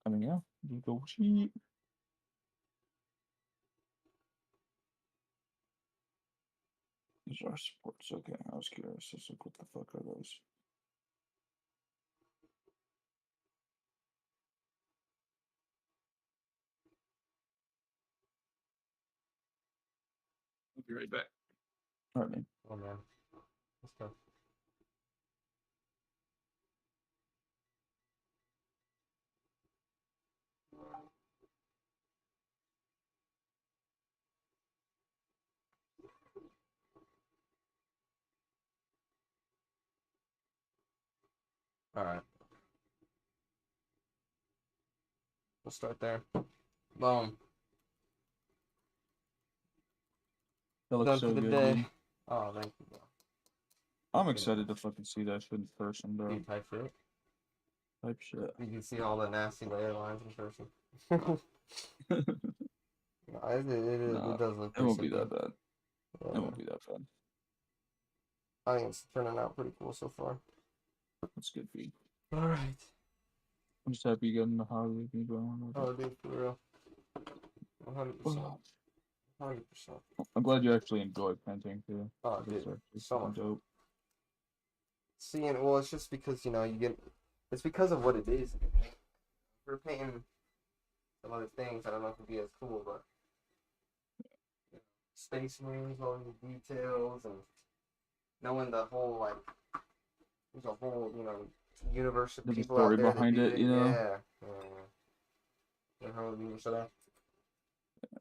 I mean, yeah. You go cheap. These are sports. Okay, I was curious. Just like, what the fuck are those? I'll be right back. All right, man. Oh man. Let's go. Alright. We'll start there. Boom. That looks Done so for the good, day. dude. Oh, thank you, bro. I'm excited to fucking see that shit in person, bro. Dude, type shit. Type shit. You can see all the nasty layer lines in person. No, Nah, it does look it pretty won't be simple. that bad. Yeah, It won't be that bad. I think it's turning out pretty cool so far. That's good for you. Alright. I'm just happy you got in the hobby with me going. Oh, dude, for real. 100%. 100%. I'm glad you actually enjoy painting too. Oh, It's dude, actually so fucking much. dope. Seeing, well, it's just because, you know, it's because of what it is. If you're painting some other things, I don't know if it'd be as cool, but Space Marines, all the details, and knowing the whole, like, there's a whole, you know, universe of There's a people story out there that behind do it, you know? Yeah. The whole universe of that.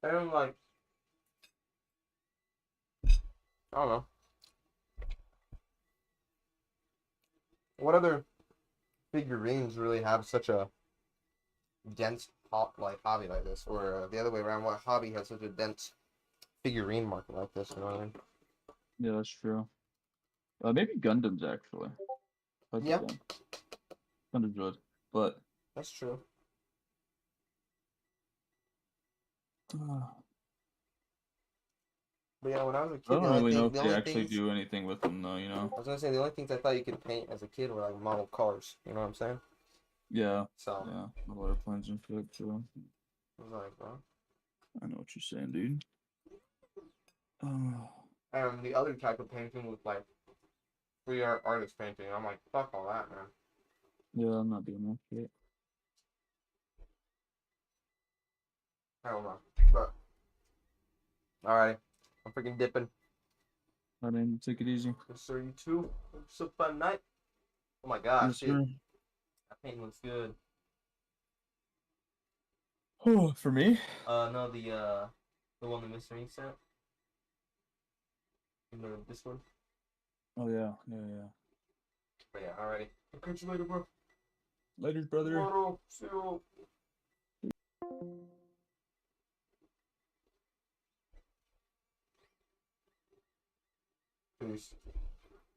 And, like, I don't know. What other figurines really have such a dense hobby like this, or the other way around? What hobby has such a dense figurine market like this? You know what I mean? Yeah, that's true. Maybe Gundams actually. Like Yeah. Gundams would, but That's true. But yeah, when I was a I kid, don't really know if the they only actually things do anything with them though. You know? I was gonna say, the only things I thought you could paint as a kid were like model cars. You know what I'm saying? Yeah. So Yeah. A lot of planes and shit too. I was like, well. I know what you're saying, dude. And the other type of painting was like free artist painting. I'm like, fuck all that, man. Yeah, I'm not doing that shit. I don't know. But alright, I'm freaking dipping. I mean, take it easy. Yes, sir, you too. It's a fun night. Oh my gosh, Yes, shit. sir. That painting looks good. Oh, for me? No, the one the Mr. Ink sent. You know, this one. Oh yeah, yeah. But yeah, alrighty. I'll catch you later, bro. Later, brother. Tomorrow. See you. Peace.